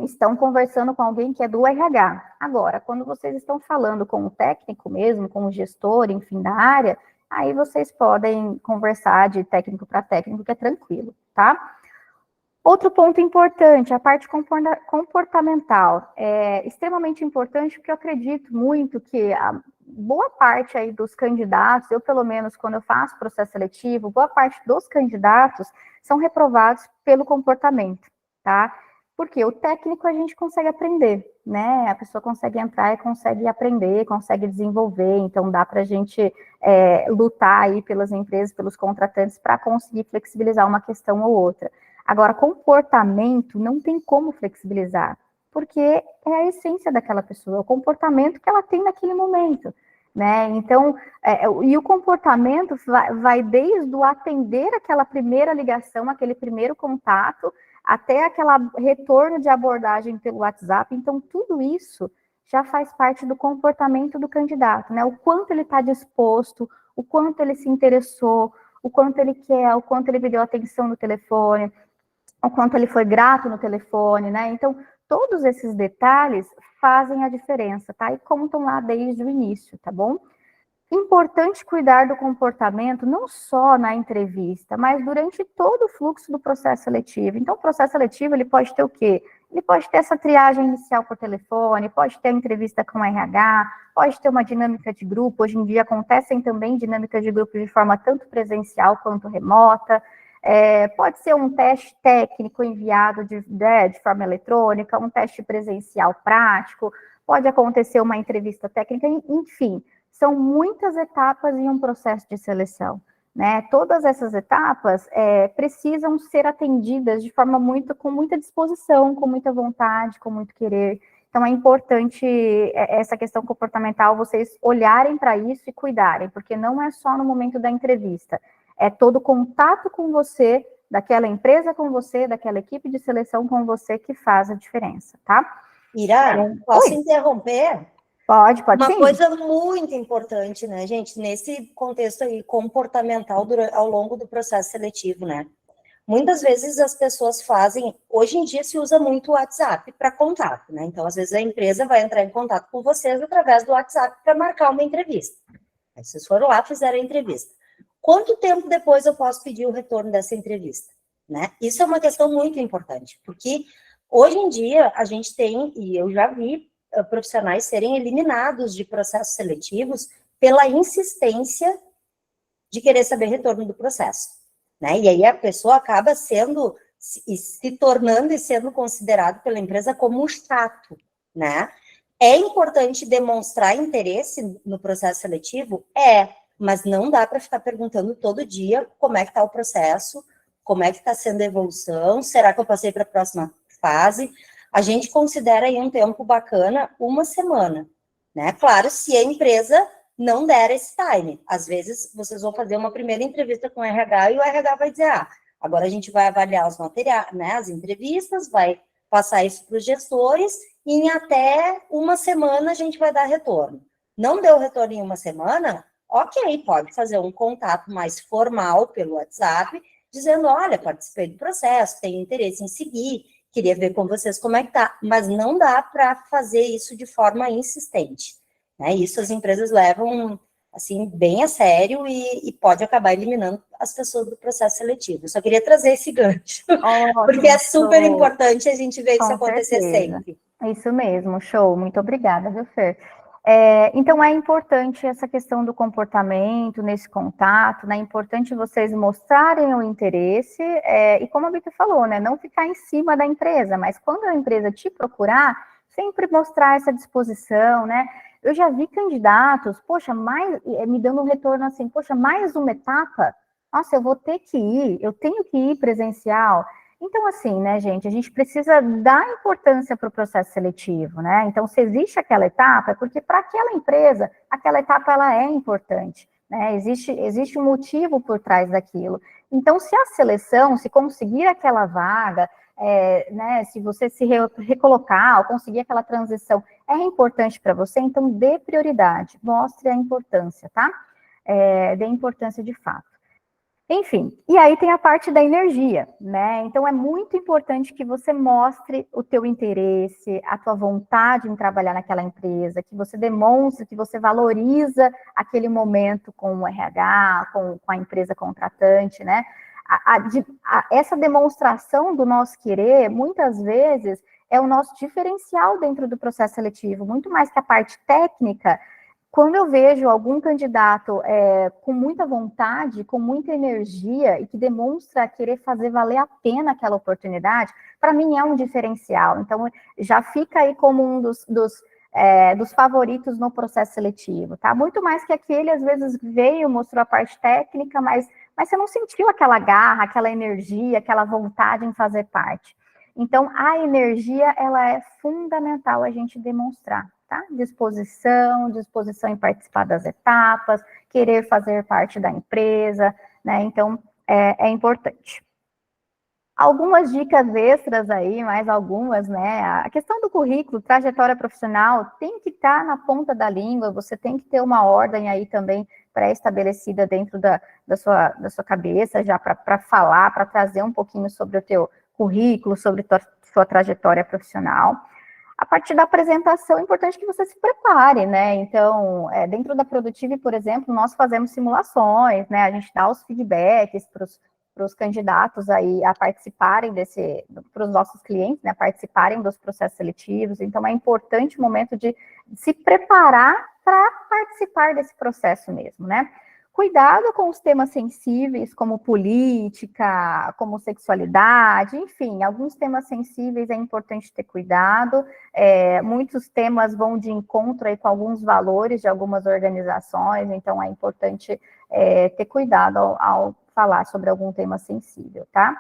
estão conversando com alguém que é do RH. Agora, quando vocês estão falando com o técnico mesmo, com o gestor, enfim, da área, aí vocês podem conversar de técnico para técnico, que é tranquilo, tá? Outro ponto importante, a parte comportamental. É extremamente importante, porque eu acredito muito que a boa parte aí dos candidatos, eu pelo menos quando eu faço processo seletivo, boa parte dos candidatos são reprovados pelo comportamento, tá? Porque o técnico a gente consegue aprender, né? A pessoa consegue entrar e consegue aprender, consegue desenvolver, então dá para a gente lutar aí pelas empresas, pelos contratantes, para conseguir flexibilizar uma questão ou outra. Agora, comportamento não tem como flexibilizar, porque é a essência daquela pessoa, é o comportamento que ela tem naquele momento, né? Então, e o comportamento vai desde o atender aquela primeira ligação, aquele primeiro contato, até aquele retorno de abordagem pelo WhatsApp. Então, tudo isso já faz parte do comportamento do candidato, né? O quanto ele está disposto, o quanto ele se interessou, o quanto ele quer, o quanto ele me deu atenção no telefone, o quanto ele foi grato no telefone, né? Então, todos esses detalhes fazem a diferença, tá? E contam lá desde o início, tá bom? Importante cuidar do comportamento não só na entrevista, mas durante todo o fluxo do processo seletivo. Então, o processo seletivo, ele pode ter o quê? Ele pode ter essa triagem inicial por telefone, pode ter a entrevista com o RH, pode ter uma dinâmica de grupo. Hoje em dia acontecem também dinâmicas de grupo de forma tanto presencial quanto remota. Pode ser um teste técnico enviado de forma eletrônica, um teste presencial prático, pode acontecer uma entrevista técnica, enfim. São muitas etapas em um processo de seleção, né? Todas essas etapas precisam ser atendidas de forma com muita disposição, com muita vontade, com muito querer. Então, é importante essa questão comportamental, vocês olharem para isso e cuidarem, porque não é só no momento da entrevista, é todo o contato com você, daquela empresa com você, daquela equipe de seleção com você que faz a diferença, tá? Ira, posso interromper? Pode Uma sim. coisa muito importante, né, gente, nesse contexto aí comportamental ao longo do processo seletivo, né? Muitas vezes as pessoas hoje em dia se usa muito o WhatsApp para contato, né? Então, às vezes a empresa vai entrar em contato com vocês através do WhatsApp para marcar uma entrevista. Aí vocês foram lá, fizeram a entrevista. Quanto tempo depois eu posso pedir o retorno dessa entrevista, né? Isso é uma questão muito importante, porque hoje em dia a gente tem, e eu já vi profissionais serem eliminados de processos seletivos pela insistência de querer saber retorno do processo, né? E aí a pessoa acaba se tornando e sendo considerado pela empresa como um chato, né? É importante demonstrar interesse no processo seletivo? Mas não dá para ficar perguntando todo dia como é que está o processo, como é que está sendo a evolução, será que eu passei para a próxima fase? A gente considera aí um tempo bacana, 1 semana, né? Claro, se a empresa não der esse time. Às vezes, vocês vão fazer uma primeira entrevista com o RH e o RH vai dizer, agora a gente vai avaliar os materiais, né, as entrevistas, vai passar isso para os gestores e em até 1 semana a gente vai dar retorno. Não deu retorno em 1 semana, ok, pode fazer um contato mais formal pelo WhatsApp, dizendo, olha, participei do processo, tenho interesse em seguir, queria ver com vocês como é que tá, mas não dá para fazer isso de forma insistente, né? Isso as empresas levam, assim, bem a sério e pode acabar eliminando as pessoas do processo seletivo. Eu só queria trazer esse gancho, porque é super importante a gente ver isso acontecer sempre. Isso mesmo, show, muito obrigada, viu, Fer? Então, é importante essa questão do comportamento, nesse contato, né? É importante vocês mostrarem o interesse, e como a Bita falou, né? Não ficar em cima da empresa, mas quando a empresa te procurar, sempre mostrar essa disposição, né? Eu já vi candidatos, poxa, me dando um retorno assim, poxa, mais uma etapa? Nossa, eu vou ter que ir, eu tenho que ir presencial. Então, assim, né, gente, a gente precisa dar importância para o processo seletivo, né? Então, se existe aquela etapa, é porque para aquela empresa, aquela etapa, ela é importante, né? Existe um motivo por trás daquilo. Então, se a seleção, se conseguir aquela vaga, né, se você se recolocar ou conseguir aquela transição, é importante para você, então dê prioridade, mostre a importância, tá? Dê importância de fato. Enfim, e aí tem a parte da energia, né? Então é muito importante que você mostre o teu interesse, a tua vontade em trabalhar naquela empresa, que você demonstre que você valoriza aquele momento com o RH, com a empresa contratante, né? Essa demonstração do nosso querer, muitas vezes, é o nosso diferencial dentro do processo seletivo, muito mais que a parte técnica. Quando eu vejo algum candidato com muita vontade, com muita energia e que demonstra querer fazer valer a pena aquela oportunidade, para mim é um diferencial. Então, já fica aí como um dos favoritos no processo seletivo, tá? Muito mais que aquele, às vezes, veio, mostrou a parte técnica, mas você não sentiu aquela garra, aquela energia, aquela vontade em fazer parte. Então, a energia, ela é fundamental a gente demonstrar. Tá? Disposição em participar das etapas, querer fazer parte da empresa, né? Então, é importante. Algumas dicas extras aí, mais algumas, né? A questão do currículo, trajetória profissional, tem que estar na ponta da língua, você tem que ter uma ordem aí também pré-estabelecida dentro da sua cabeça, já para falar, para trazer um pouquinho sobre o teu currículo, sobre sua trajetória profissional. A partir da apresentação, é importante que você se prepare, né? Então, dentro da Produtive, por exemplo, nós fazemos simulações, né? A gente dá os feedbacks para os candidatos aí a participarem para os nossos clientes, né? Participarem dos processos seletivos. Então, é importante o momento de se preparar para participar desse processo mesmo, né? Cuidado com os temas sensíveis, como política, como sexualidade, enfim, alguns temas sensíveis é importante ter cuidado. Muitos temas vão de encontro aí com alguns valores de algumas organizações, então é importante ter cuidado ao falar sobre algum tema sensível, tá?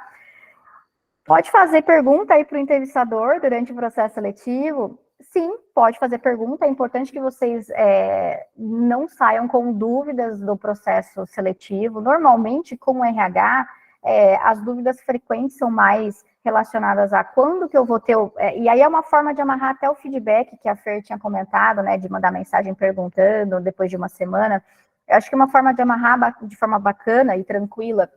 Pode fazer pergunta aí para o entrevistador durante o processo seletivo. Sim, pode fazer pergunta, é importante que vocês não saiam com dúvidas do processo seletivo. Normalmente, com o RH, as dúvidas frequentes são mais relacionadas a quando que eu vou ter... e aí é uma forma de amarrar até o feedback que a Fer tinha comentado, né, de mandar mensagem perguntando depois de uma semana. Eu acho que uma forma de amarrar de forma bacana e tranquila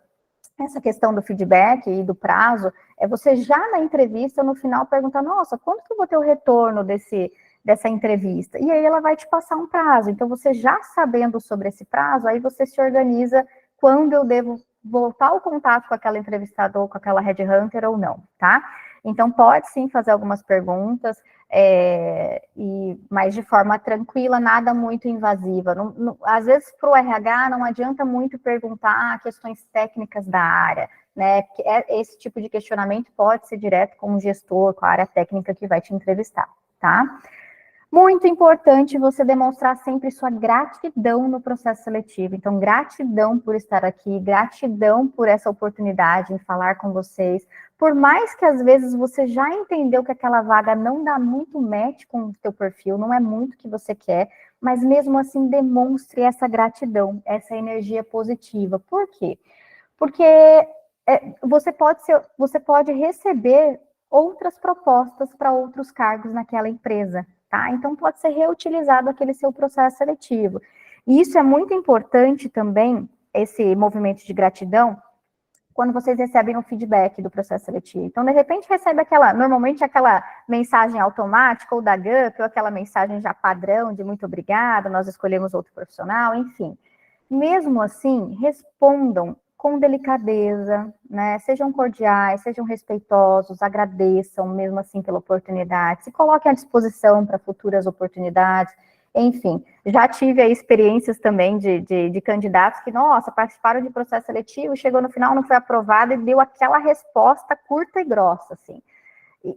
essa questão do feedback e do prazo, é você já na entrevista, no final, perguntar, nossa, quando que eu vou ter o retorno dessa entrevista? E aí ela vai te passar um prazo. Então, você já sabendo sobre esse prazo, aí você se organiza quando eu devo voltar ao contato com aquela entrevistador, com aquela headhunter ou não, tá? Então, pode sim fazer algumas perguntas, mas de forma tranquila, nada muito invasiva. Às vezes, para o RH, não adianta muito perguntar questões técnicas da área, né? Porque esse tipo de questionamento pode ser direto com o gestor, com a área técnica que vai te entrevistar, tá? Muito importante você demonstrar sempre sua gratidão no processo seletivo. Então, gratidão por estar aqui, gratidão por essa oportunidade em falar com vocês. Por mais que às vezes você já entendeu que aquela vaga não dá muito match com o seu perfil, não é muito o que você quer, mas mesmo assim demonstre essa gratidão, essa energia positiva. Por quê? Porque você pode receber outras propostas para outros cargos naquela empresa. Tá? Então, pode ser reutilizado aquele seu processo seletivo. E isso é muito importante também, esse movimento de gratidão, quando vocês recebem um feedback do processo seletivo. Então, de repente, recebe normalmente aquela mensagem automática, ou da GUP, ou aquela mensagem já padrão de muito obrigada, nós escolhemos outro profissional, enfim. Mesmo assim, respondam com delicadeza, né? Sejam cordiais, sejam respeitosos, agradeçam mesmo assim pela oportunidade, se coloquem à disposição para futuras oportunidades. Enfim, já tive aí experiências também de candidatos que, nossa, participaram de processo seletivo, chegou no final, não foi aprovado e deu aquela resposta curta e grossa, assim.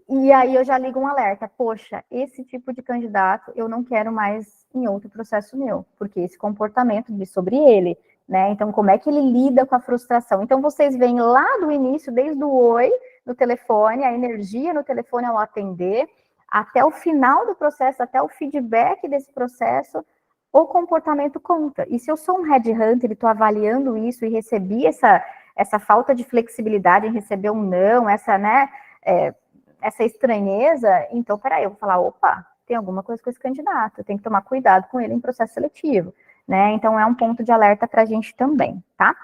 E aí eu já ligo um alerta, poxa, esse tipo de candidato eu não quero mais em outro processo meu, porque esse comportamento diz sobre ele, né? Então, como é que ele lida com a frustração? Então, vocês veem lá do início, desde o oi no telefone, a energia no telefone ao atender, até o final do processo, até o feedback desse processo, o comportamento conta. E se eu sou um headhunter e estou avaliando isso e recebi essa falta de flexibilidade em receber um não, essa estranheza, então, peraí, eu vou falar, opa, tem alguma coisa com esse candidato, eu tenho que tomar cuidado com ele em processo seletivo, né? Então, é um ponto de alerta para a gente também, tá?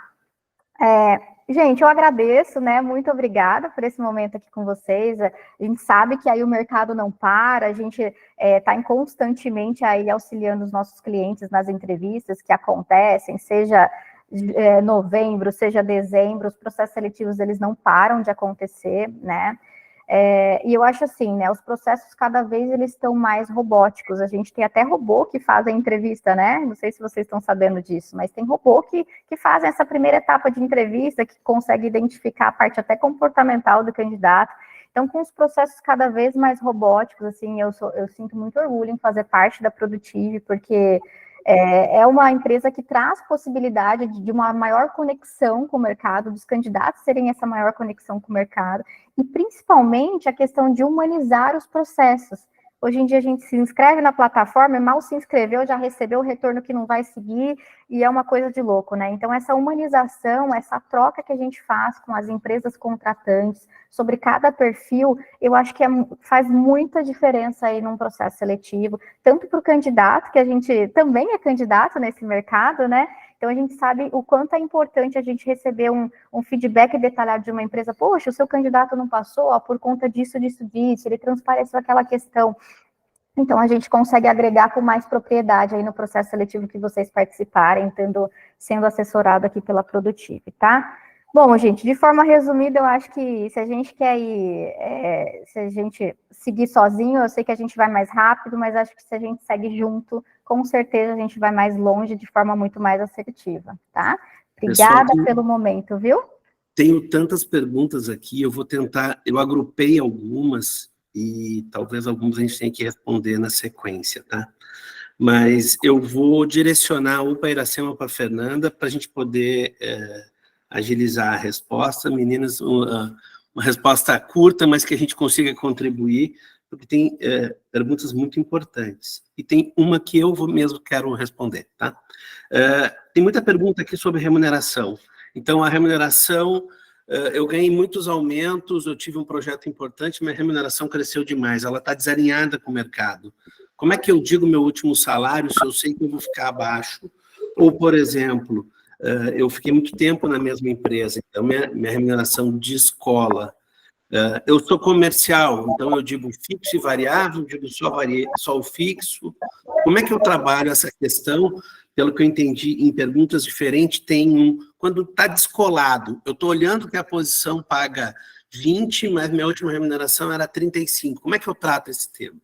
Gente, eu agradeço, né? Muito obrigada por esse momento aqui com vocês. A gente sabe que aí o mercado não para, a gente está constantemente aí auxiliando os nossos clientes nas entrevistas que acontecem, seja novembro, seja dezembro, os processos seletivos eles não param de acontecer, né? E eu acho assim, né? Os processos cada vez eles estão mais robóticos. A gente tem até robô que faz a entrevista, né? Não sei se vocês estão sabendo disso, mas tem robô que fazem essa primeira etapa de entrevista, que consegue identificar a parte até comportamental do candidato. Então, com os processos cada vez mais robóticos, assim, eu sinto muito orgulho em fazer parte da Produtive, porque é uma empresa que traz possibilidade de uma maior conexão com o mercado, dos candidatos terem essa maior conexão com o mercado, e principalmente a questão de humanizar os processos. Hoje em dia a gente se inscreve na plataforma, e mal se inscreveu, já recebeu o retorno que não vai seguir, e é uma coisa de louco, né? Então, essa humanização, essa troca que a gente faz com as empresas contratantes sobre cada perfil, eu acho que faz muita diferença aí num processo seletivo, tanto para o candidato, que a gente também é candidato nesse mercado, né? Então, a gente sabe o quanto é importante a gente receber um feedback detalhado de uma empresa. Poxa, o seu candidato não passou por conta disso, ele transpareceu aquela questão. Então, a gente consegue agregar com mais propriedade aí no processo seletivo que vocês participarem, sendo assessorado aqui pela Produtive, tá? Bom, gente, de forma resumida, eu acho que se a gente quer se a gente seguir sozinho, eu sei que a gente vai mais rápido, mas acho que se a gente segue junto, com certeza a gente vai mais longe de forma muito mais assertiva, tá? Obrigada Pessoal, pelo momento, viu? Tenho tantas perguntas aqui, eu agrupei algumas, e talvez algumas a gente tenha que responder na sequência, tá? Mas eu vou direcionar ou para a Iracema ou para a Fernanda, para a gente poder agilizar a resposta. Meninas, uma resposta curta, mas que a gente consiga contribuir, porque tem perguntas muito importantes. E tem uma que eu mesmo quero responder, tá? Tem muita pergunta aqui sobre remuneração. Então, a remuneração, eu ganhei muitos aumentos, eu tive um projeto importante, minha remuneração cresceu demais, ela está desalinhada com o mercado. Como é que eu digo meu último salário se eu sei que eu vou ficar abaixo? Ou, por exemplo, eu fiquei muito tempo na mesma empresa, então minha remuneração de escola. Eu sou comercial, então eu digo fixo e variável, digo só o fixo. Como é que eu trabalho essa questão? Pelo que eu entendi, em perguntas diferentes, quando está descolado, eu estou olhando que a posição paga 20, mas minha última remuneração era 35. Como é que eu trato esse tema?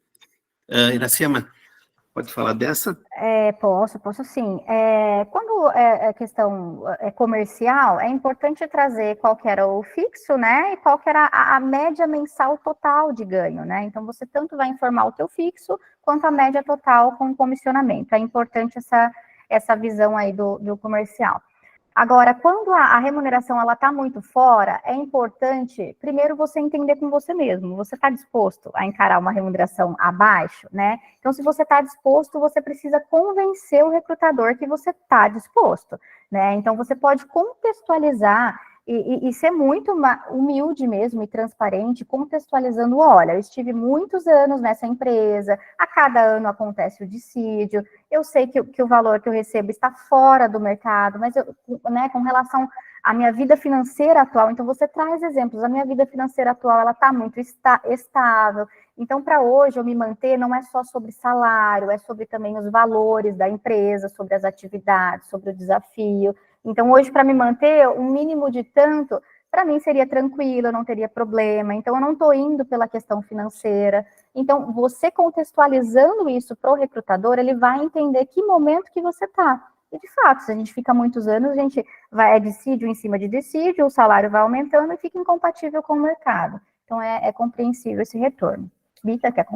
Iracema, pode falar dessa? Posso sim. Quando a questão comercial, é importante trazer qual que era o fixo, né, e qual que era a média mensal total de ganho, né? Então, você tanto vai informar o teu fixo, quanto a média total com comissionamento. É importante essa visão aí do comercial. Agora, quando a remuneração ela está muito fora, é importante, primeiro, você entender com você mesmo. Você está disposto a encarar uma remuneração abaixo, né? Então, se você está disposto, você precisa convencer o recrutador que você está disposto, né? Então, você pode contextualizar e ser muito humilde mesmo e transparente, contextualizando, olha, eu estive muitos anos nessa empresa, a cada ano acontece o dissídio, eu sei que o valor que eu recebo está fora do mercado, mas né, com relação à minha vida financeira atual, então você traz exemplos, a minha vida financeira atual, ela está muito estável, então para hoje eu me manter não é só sobre salário, é sobre também os valores da empresa, sobre as atividades, sobre o desafio. Então, hoje, para me manter, um mínimo de tanto, para mim seria tranquilo, eu não teria problema. Então, eu não estou indo pela questão financeira. Então, você contextualizando isso para o recrutador, ele vai entender que momento que você está. E, de fato, se a gente fica muitos anos, a gente vai dissídio em cima de dissídio, o salário vai aumentando e fica incompatível com o mercado. Então, é compreensível esse retorno. Bita, quer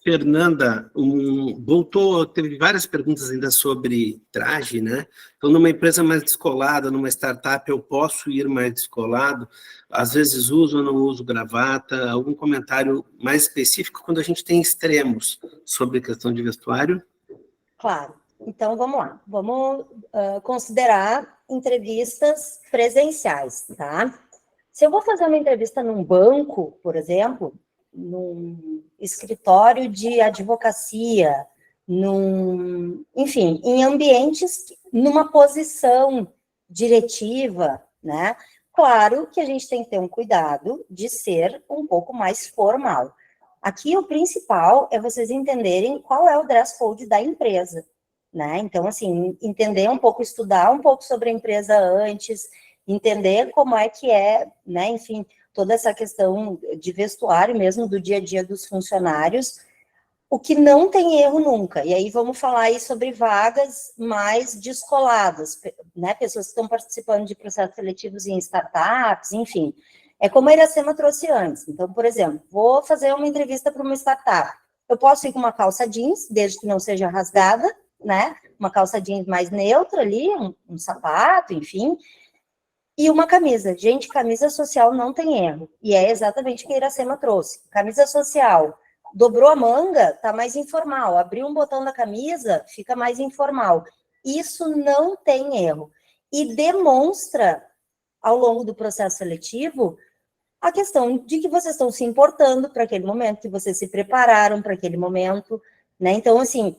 Fernanda, teve várias perguntas ainda sobre traje, né? Então, numa empresa mais descolada, numa startup, eu posso ir mais descolado? Às vezes uso ou não uso gravata? Algum comentário mais específico quando a gente tem extremos sobre a questão de vestuário? Claro. Então, vamos lá. Vamos considerar entrevistas presenciais, tá? Se eu vou fazer uma entrevista num banco, por exemplo, num escritório de advocacia, enfim, em ambientes, numa posição diretiva, né? Claro que a gente tem que ter um cuidado de ser um pouco mais formal. Aqui o principal é vocês entenderem qual é o dress code da empresa, né? Então, assim, entender um pouco, estudar um pouco sobre a empresa antes, entender como é que é, né? Enfim, toda essa questão de vestuário mesmo, do dia a dia dos funcionários, o que não tem erro nunca. E aí vamos falar aí sobre vagas mais descoladas, né? Pessoas que estão participando de processos seletivos em startups, enfim. É como a Iracema trouxe antes. Então, por exemplo, vou fazer uma entrevista para uma startup. Eu posso ir com uma calça jeans, desde que não seja rasgada, né? Uma calça jeans mais neutra ali, um sapato, enfim, e uma camisa. Gente, camisa social não tem erro. E é exatamente o que a Iracema trouxe. Camisa social, dobrou a manga, tá mais informal. Abriu um botão da camisa, fica mais informal. Isso não tem erro. E demonstra, ao longo do processo seletivo, a questão de que vocês estão se importando para aquele momento, que vocês se prepararam para aquele momento, né? Então, assim,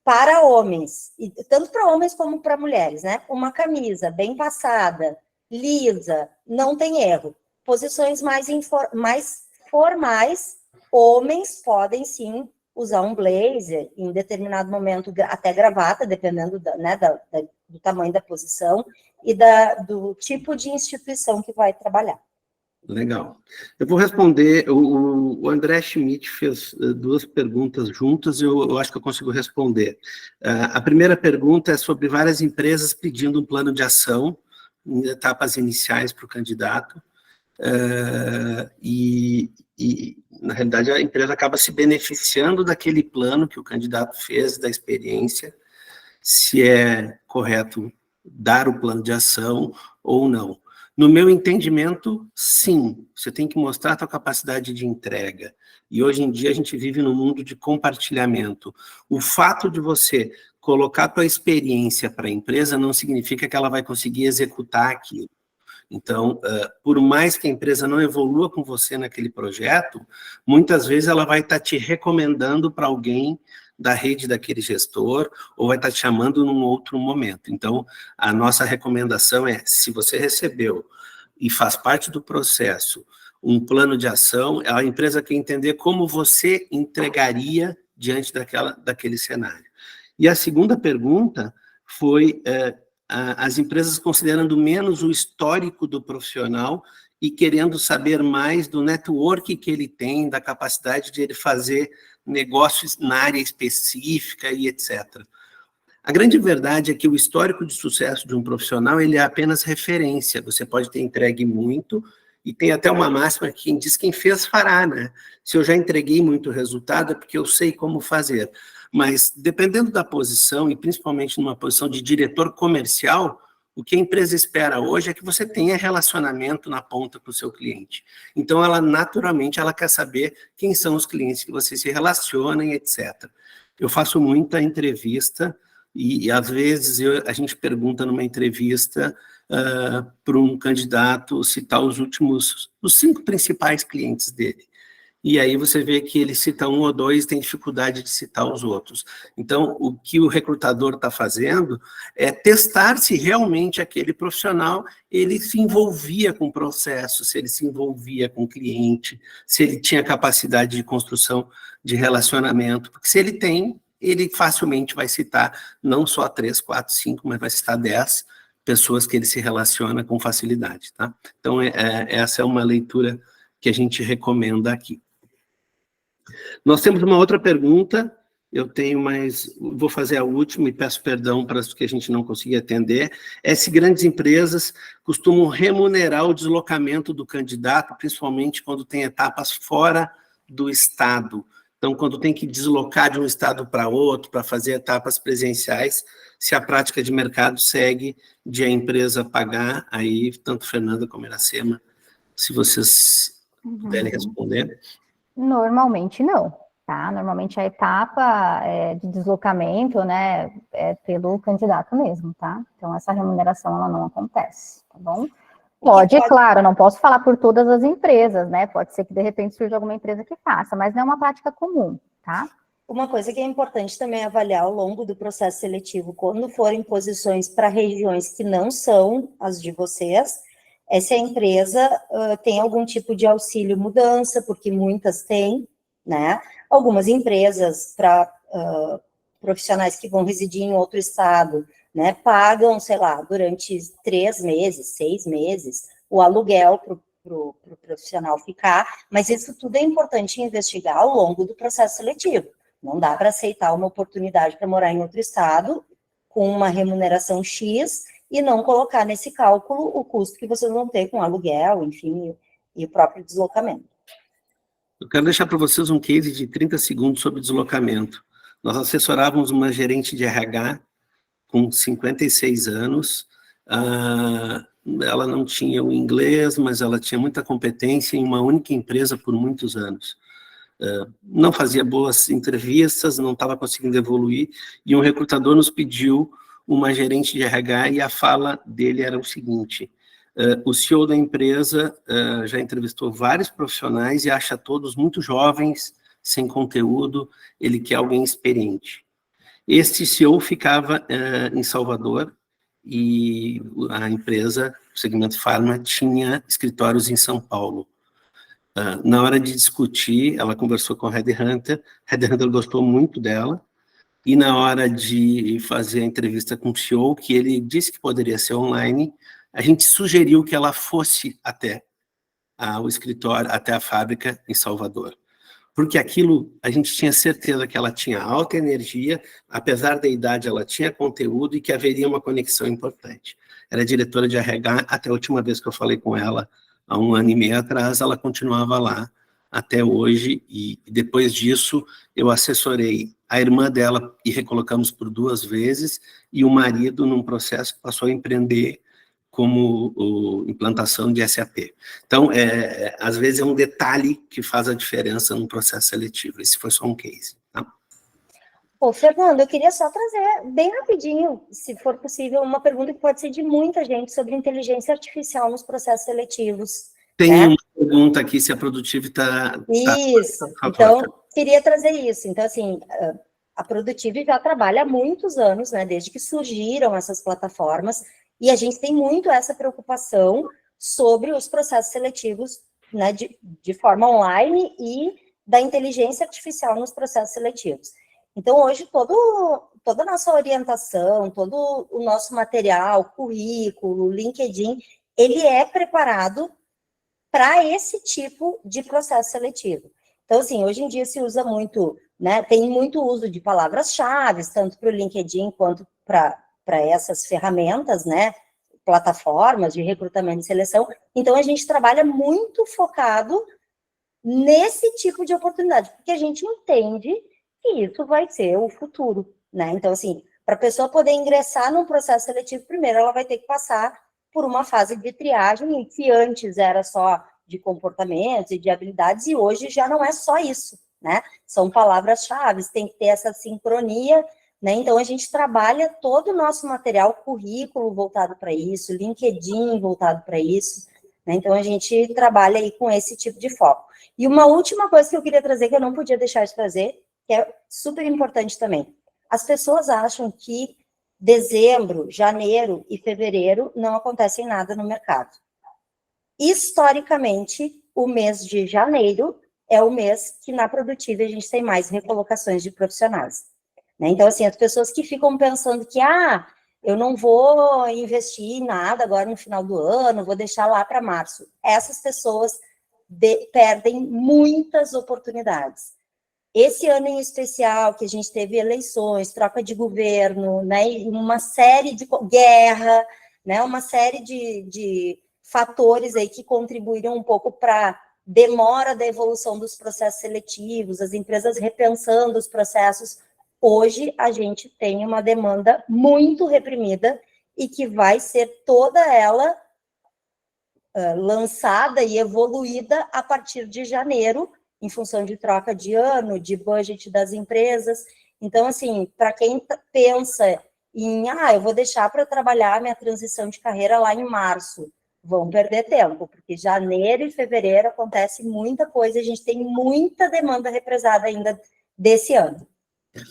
para homens, e tanto para homens como para mulheres, né? Uma camisa bem passada, lisa, não tem erro. Posições mais formais, homens podem sim usar um blazer, em determinado momento até gravata, dependendo do tamanho da posição e do tipo de instituição que vai trabalhar. Legal. Eu vou responder, o André Schmidt fez duas perguntas juntas, eu acho que eu consigo responder. A primeira pergunta é sobre várias empresas pedindo um plano de ação em etapas iniciais para o candidato, e, na realidade, a empresa acaba se beneficiando daquele plano que o candidato fez, da experiência, se é correto dar o plano de ação ou não. No meu entendimento, sim, você tem que mostrar a tua capacidade de entrega. E hoje em dia a gente vive num mundo de compartilhamento. O fato de você colocar a tua experiência para a empresa não significa que ela vai conseguir executar aquilo. Então, por mais que a empresa não evolua com você naquele projeto, muitas vezes ela vai estar te recomendando para alguém da rede daquele gestor, ou vai estar te chamando num outro momento. Então, a nossa recomendação é, se você recebeu e faz parte do processo um plano de ação, a empresa quer entender como você entregaria diante daquele cenário. E a segunda pergunta foi as empresas considerando menos o histórico do profissional e querendo saber mais do network que ele tem, da capacidade de ele fazer negócios na área específica e etc. A grande verdade é que o histórico de sucesso de um profissional, ele é apenas referência. Você pode ter entregue muito, e tem até uma máxima que quem diz quem fez fará, né? Se eu já entreguei muito resultado, é porque eu sei como fazer. Mas, dependendo da posição, e principalmente numa posição de diretor comercial, o que a empresa espera hoje é que você tenha relacionamento na ponta com o seu cliente. Então, naturalmente, ela quer saber quem são os clientes que você se relaciona, etc. Eu faço muita entrevista e às vezes, a gente pergunta numa entrevista para um candidato citar os 5 principais clientes dele. E aí você vê que ele cita 1 ou 2, tem dificuldade de citar os outros. Então, o que o recrutador está fazendo é testar se realmente aquele profissional, ele se envolvia com o processo, se ele se envolvia com o cliente, se ele tinha capacidade de construção de relacionamento, porque se ele tem, ele facilmente vai citar não só 3, 4, 5, mas vai citar 10 pessoas que ele se relaciona com facilidade, tá? Então, essa é uma leitura que a gente recomenda aqui. Nós temos uma outra pergunta, eu tenho mais, vou fazer a última e peço perdão para as que a gente não conseguir atender, é se grandes empresas costumam remunerar o deslocamento do candidato, principalmente quando tem etapas fora do estado. Então, quando tem que deslocar de um estado para outro, para fazer etapas presenciais, se a prática de mercado segue de a empresa pagar, aí tanto Fernanda como Iracema, se vocês puderem responder. Normalmente não, tá? Normalmente a etapa de deslocamento, né, é pelo candidato mesmo, tá? Então essa remuneração, ela não acontece, tá bom? Pode, claro, não posso falar por todas as empresas, né? Pode ser que de repente surja alguma empresa que faça, mas não é uma prática comum, tá? Uma coisa que é importante também avaliar ao longo do processo seletivo, quando forem posições para regiões que não são as de vocês, é se a empresa tem algum tipo de auxílio mudança, porque muitas têm, né? Algumas empresas para profissionais que vão residir em outro estado, né, pagam, sei lá, durante 3 meses, 6 meses, o aluguel para o profissional ficar, mas isso tudo é importante investigar ao longo do processo seletivo. Não dá para aceitar uma oportunidade para morar em outro estado com uma remuneração X e não colocar nesse cálculo o custo que vocês vão ter com aluguel, enfim, e o próprio deslocamento. Eu quero deixar para vocês um case de 30 segundos sobre deslocamento. Nós assessorávamos uma gerente de RH com 56 anos, ela não tinha o inglês, mas ela tinha muita competência em uma única empresa por muitos anos. Não fazia boas entrevistas, não estava conseguindo evoluir, e um recrutador nos pediu uma gerente de RH, e a fala dele era o seguinte: o CEO da empresa já entrevistou vários profissionais e acha todos muito jovens, sem conteúdo, ele quer alguém experiente. Este CEO ficava em Salvador, e a empresa, o segmento Pharma, tinha escritórios em São Paulo. Na hora de discutir, ela conversou com a Headhunter gostou muito dela, e na hora de fazer a entrevista com o CEO, que ele disse que poderia ser online, a gente sugeriu que ela fosse até o escritório, até a fábrica em Salvador. Porque aquilo, a gente tinha certeza que ela tinha alta energia, apesar da idade, ela tinha conteúdo e que haveria uma conexão importante. Era diretora de RH, até a última vez que eu falei com ela, há 1 ano e meio atrás, ela continuava lá até hoje, e depois disso eu assessorei a irmã dela e recolocamos por 2 vezes, e o marido num processo que passou a empreender como implantação de SAP. Então, às vezes é um detalhe que faz a diferença no processo seletivo. Esse foi só um case. Tá? Ô, Fernando, eu queria só trazer bem rapidinho, se for possível, uma pergunta que pode ser de muita gente sobre inteligência artificial nos processos seletivos. Tem uma pergunta aqui, se a Produtive está... Isso, então, queria trazer isso. Então, assim, a Produtive já trabalha há muitos anos, né, desde que surgiram essas plataformas, e a gente tem muito essa preocupação sobre os processos seletivos, né, de forma online e da inteligência artificial nos processos seletivos. Então, hoje, toda a nossa orientação, todo o nosso material, currículo, LinkedIn, ele é preparado para esse tipo de processo seletivo. Então, assim, hoje em dia se usa muito, né, tem muito uso de palavras-chave, tanto para o LinkedIn quanto para essas ferramentas, né, plataformas de recrutamento e seleção. Então, a gente trabalha muito focado nesse tipo de oportunidade, porque a gente entende que isso vai ser o futuro, né? Então, assim, para a pessoa poder ingressar num processo seletivo, primeiro ela vai ter que passar por uma fase de triagem, que antes era só de comportamentos e de habilidades, e hoje já não é só isso, né? São palavras-chave, tem que ter essa sincronia né? Então, a gente trabalha todo o nosso material, currículo voltado para isso, LinkedIn voltado para isso, né? Então, a gente trabalha aí com esse tipo de foco. E uma última coisa que eu queria trazer, que eu não podia deixar de trazer, que é super importante também. As pessoas acham que dezembro, janeiro e fevereiro não acontecem nada no mercado. Historicamente, o mês de janeiro é o mês que na Produtiva a gente tem mais recolocações de profissionais, né? Então, assim, as pessoas que ficam pensando que, eu não vou investir em nada agora no final do ano, vou deixar lá para março. Essas pessoas perdem muitas oportunidades. Esse ano em especial, que a gente teve eleições, troca de governo, né, uma série de guerra, né, uma série de fatores aí que contribuíram um pouco para demora da evolução dos processos seletivos, as empresas repensando os processos. Hoje a gente tem uma demanda muito reprimida e que vai ser toda ela lançada e evoluída a partir de janeiro, em função de troca de ano, de budget das empresas. Então, assim, para quem pensa em, eu vou deixar para trabalhar minha transição de carreira lá em março, vão perder tempo, porque janeiro e fevereiro acontece muita coisa, a gente tem muita demanda represada ainda desse ano.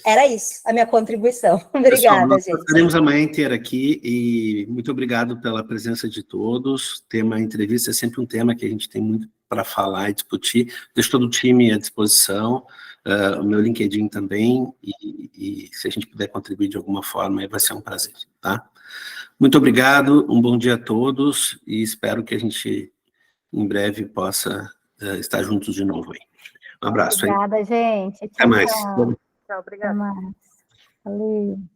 Era isso, a minha contribuição. Obrigada, nós gente. Estaremos a manhã inteira aqui e muito obrigado pela presença de todos. Tema entrevista é sempre um tema que a gente tem muito para falar e discutir. Deixo todo o time à disposição, o meu LinkedIn também, e se a gente puder contribuir de alguma forma, vai ser um prazer, tá? Muito obrigado, um bom dia a todos e espero que a gente, em breve, possa estar juntos de novo aí. Um abraço. Obrigada, gente. Até mais. Tchau. Tchau, obrigada. Até mais. Valeu.